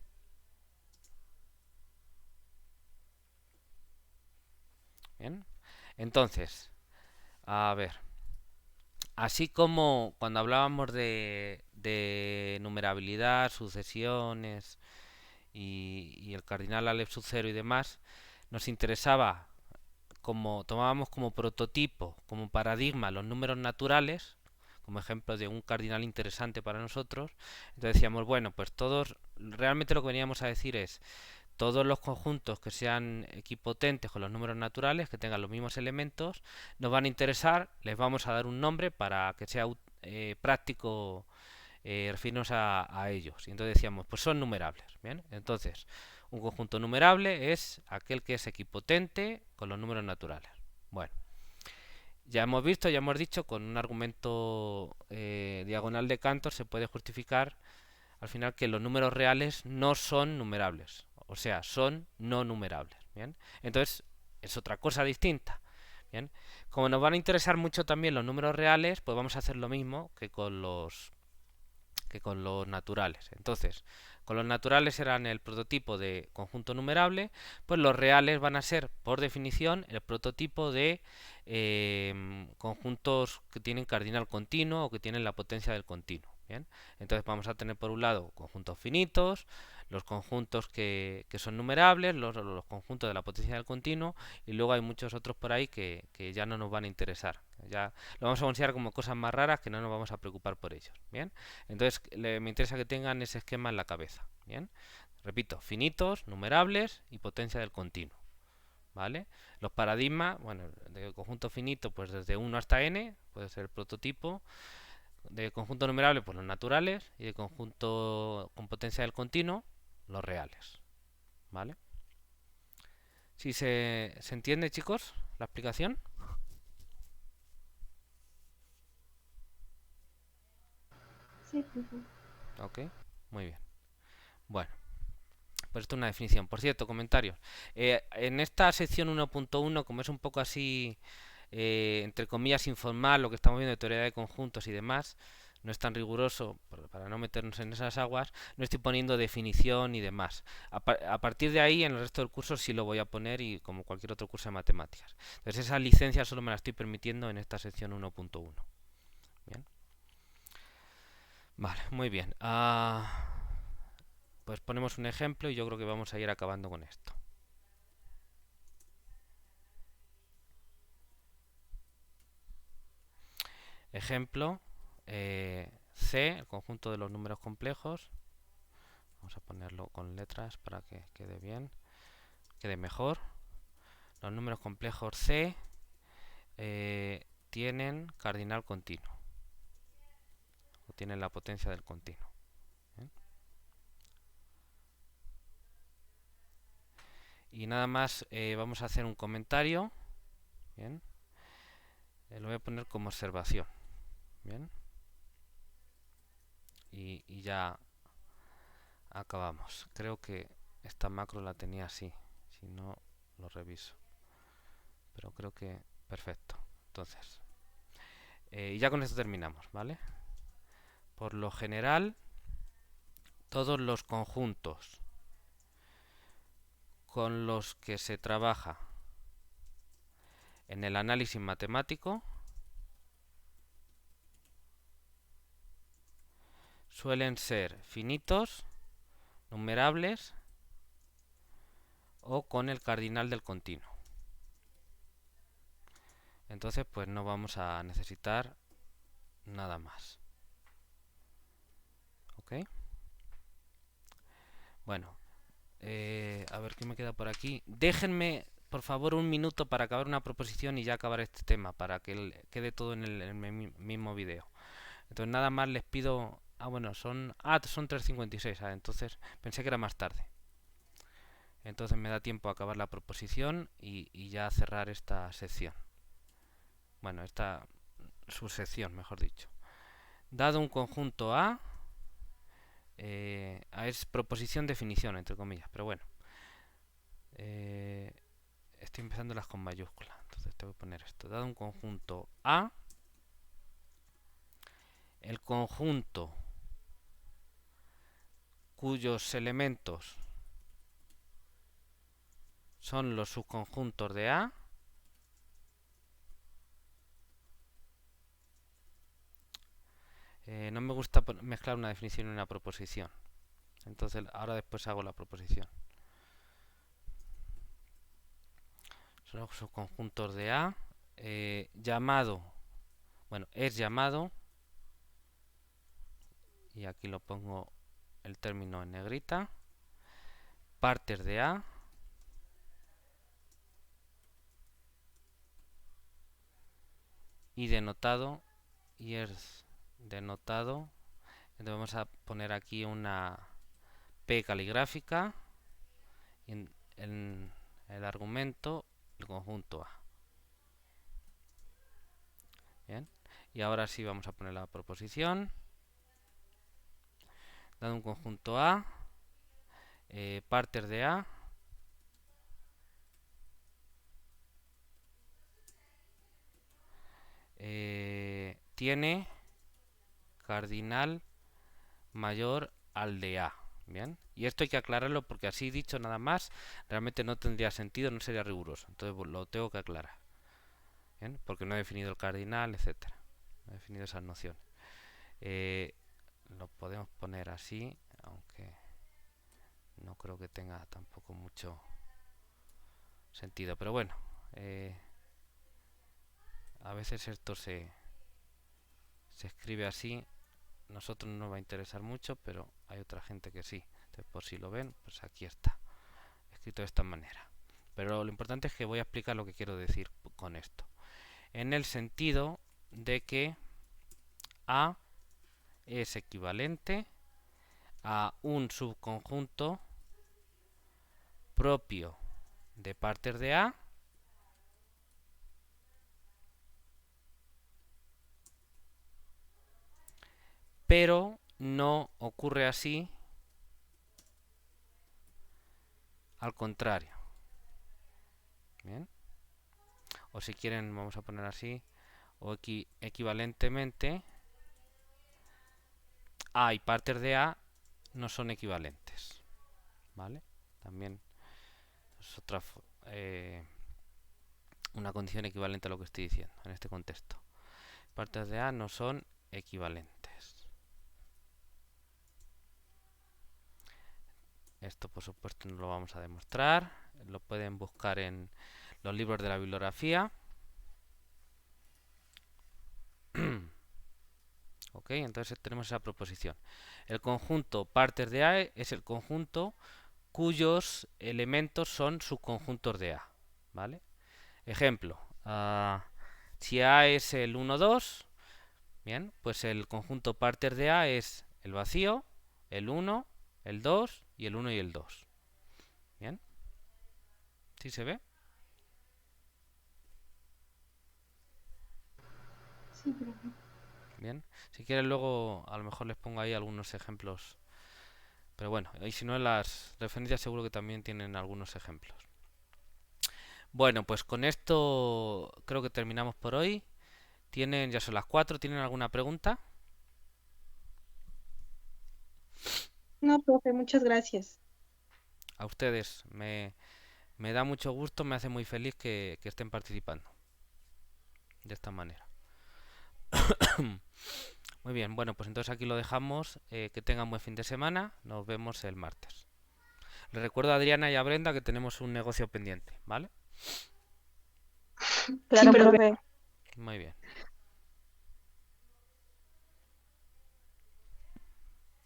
Speaker 1: Bien, entonces, a ver, así como cuando hablábamos de numerabilidad, sucesiones y el cardinal Aleph sub 0 y demás, nos interesaba, como tomábamos como prototipo, como paradigma los números naturales, como ejemplo de un cardinal interesante para nosotros. Entonces decíamos, bueno, pues realmente lo que veníamos a decir es, todos los conjuntos que sean equipotentes con los números naturales, que tengan los mismos elementos, nos van a interesar, les vamos a dar un nombre para que sea práctico referirnos a ellos. Y entonces decíamos, pues son numerables. Bien, entonces un conjunto numerable es aquel que es equipotente con los números naturales. Bueno, ya hemos visto, ya hemos dicho, con un argumento diagonal de Cantor se puede justificar al final que los números reales no son numerables, o sea, son no numerables. Bien, entonces es otra cosa distinta. Bien, como nos van a interesar mucho también los números reales, pues vamos a hacer lo mismo que con los naturales. Entonces, con los naturales eran el prototipo de conjunto numerable, pues los reales van a ser, por definición, el prototipo de conjuntos que tienen cardinal continuo o que tienen la potencia del continuo. Bien, entonces vamos a tener por un lado conjuntos finitos, los conjuntos que son numerables, los conjuntos de la potencia del continuo, y luego hay muchos otros por ahí que ya no nos van a interesar. Ya lo vamos a considerar como cosas más raras que no nos vamos a preocupar por ellos. Bien, entonces me interesa que tengan ese esquema en la cabeza. Bien, repito, finitos, numerables y potencia del continuo. ¿Vale? Los paradigmas, bueno, de conjunto finito, pues desde 1 hasta n, puede ser el prototipo. De conjunto numerable, pues los naturales, y de conjunto con potencia del continuo, los reales. ¿Vale? ¿Sí se entiende, chicos, la explicación?
Speaker 4: Sí, profe.
Speaker 1: Ok, muy bien. Bueno, pues esto es una definición. Por cierto, comentarios. En esta sección 1.1, como es un poco así, entre comillas, informal, lo que estamos viendo de teoría de conjuntos y demás, no es tan riguroso, para no meternos en esas aguas, no estoy poniendo definición y demás. A partir de ahí, en el resto del curso sí lo voy a poner, y como cualquier otro curso de matemáticas. Entonces esa licencia solo me la estoy permitiendo en esta sección 1.1. Bien. Vale, muy bien. Pues ponemos un ejemplo y yo creo que vamos a ir acabando con esto. Ejemplo, C, el conjunto de los números complejos. Vamos a ponerlo con letras para que quede bien, quede mejor. Los números complejos C tienen cardinal continuo, o tienen la potencia del continuo. ¿Bien? Y nada más, vamos a hacer un comentario. Bien, lo voy a poner como observación. Bien, y ya acabamos. Creo que esta macro la tenía así, si no lo reviso, pero creo que perfecto. Entonces, y ya con esto terminamos, ¿vale? Por lo general, todos los conjuntos con los que se trabaja en el análisis matemático suelen ser finitos, numerables o con el cardinal del continuo. Entonces, pues no vamos a necesitar nada más. ¿Ok? Bueno, a ver qué me queda por aquí. Déjenme, por favor, un minuto para acabar una proposición y ya acabar este tema, para que quede todo en el mismo vídeo. Entonces, nada más les pido... bueno, son 3:56. Entonces, pensé que era más tarde. Entonces me da tiempo a acabar la proposición y ya cerrar esta sección. Bueno, esta subsección, mejor dicho. Dado un conjunto A, es proposición definición, entre comillas, pero bueno. Estoy empezándolas con mayúscula, entonces tengo que poner esto. Dado un conjunto A, el conjunto cuyos elementos son los subconjuntos de A no me gusta mezclar una definición y una proposición. Entonces ahora después hago la proposición. Son los subconjuntos de A llamado, bueno, es llamado, y aquí lo pongo el término en negrita, partes de A y denotado, y es denotado Entonces vamos a poner aquí una P caligráfica en el argumento el conjunto A. Bien. Y ahora sí vamos a poner la proposición. Dado un conjunto A, partes de A tiene cardinal mayor al de A. Bien, y esto hay que aclararlo porque así dicho nada más realmente no tendría sentido, no sería riguroso. Entonces lo tengo que aclarar. Bien, porque no he definido el cardinal, etcétera. No he definido esas nociones. Lo podemos poner así, aunque no creo que tenga tampoco mucho sentido. Pero bueno, a veces esto se escribe así. Nosotros no nos va a interesar mucho, pero hay otra gente que sí. Entonces, por si lo ven, pues aquí está, escrito de esta manera. Pero lo importante es que voy a explicar lo que quiero decir con esto. En el sentido de que A es equivalente a un subconjunto propio de partes de A pero no ocurre así al contrario. Bien. O si quieren, vamos a poner así, o equivalentemente, A y partes de A no son equivalentes. ¿Vale? También es otra una condición equivalente a lo que estoy diciendo en este contexto. Partes de A no son equivalentes. Esto por supuesto no lo vamos a demostrar. Lo pueden buscar en los libros de la bibliografía. Ok, entonces tenemos esa proposición. El conjunto partes de A es el conjunto cuyos elementos son subconjuntos de A. ¿Vale? Ejemplo, si A es el 1, 2, bien, pues el conjunto partes de A es el vacío, el 1, el 2 y el 1 y el 2. Bien. ¿Sí se ve?
Speaker 9: Sí, profe.
Speaker 1: Bien. Si quieren luego a lo mejor les pongo ahí algunos ejemplos. Pero bueno, y si no en las referencias seguro que también tienen algunos ejemplos. Bueno, pues con esto creo que terminamos por hoy. Ya son las 4, ¿tienen alguna pregunta?
Speaker 11: No, profe, muchas gracias.
Speaker 1: A ustedes, me da mucho gusto, me hace muy feliz que estén participando de esta manera. Muy bien, bueno, pues entonces aquí lo dejamos. Que tengan buen fin de semana. Nos vemos el martes. Les recuerdo a Adriana y a Brenda que tenemos un negocio pendiente, ¿vale?
Speaker 11: Claro, sí, profe.
Speaker 1: Muy bien.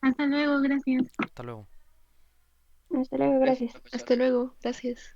Speaker 9: Hasta luego, gracias.
Speaker 1: Hasta luego.
Speaker 7: Hasta luego, gracias.
Speaker 5: Hasta luego, gracias.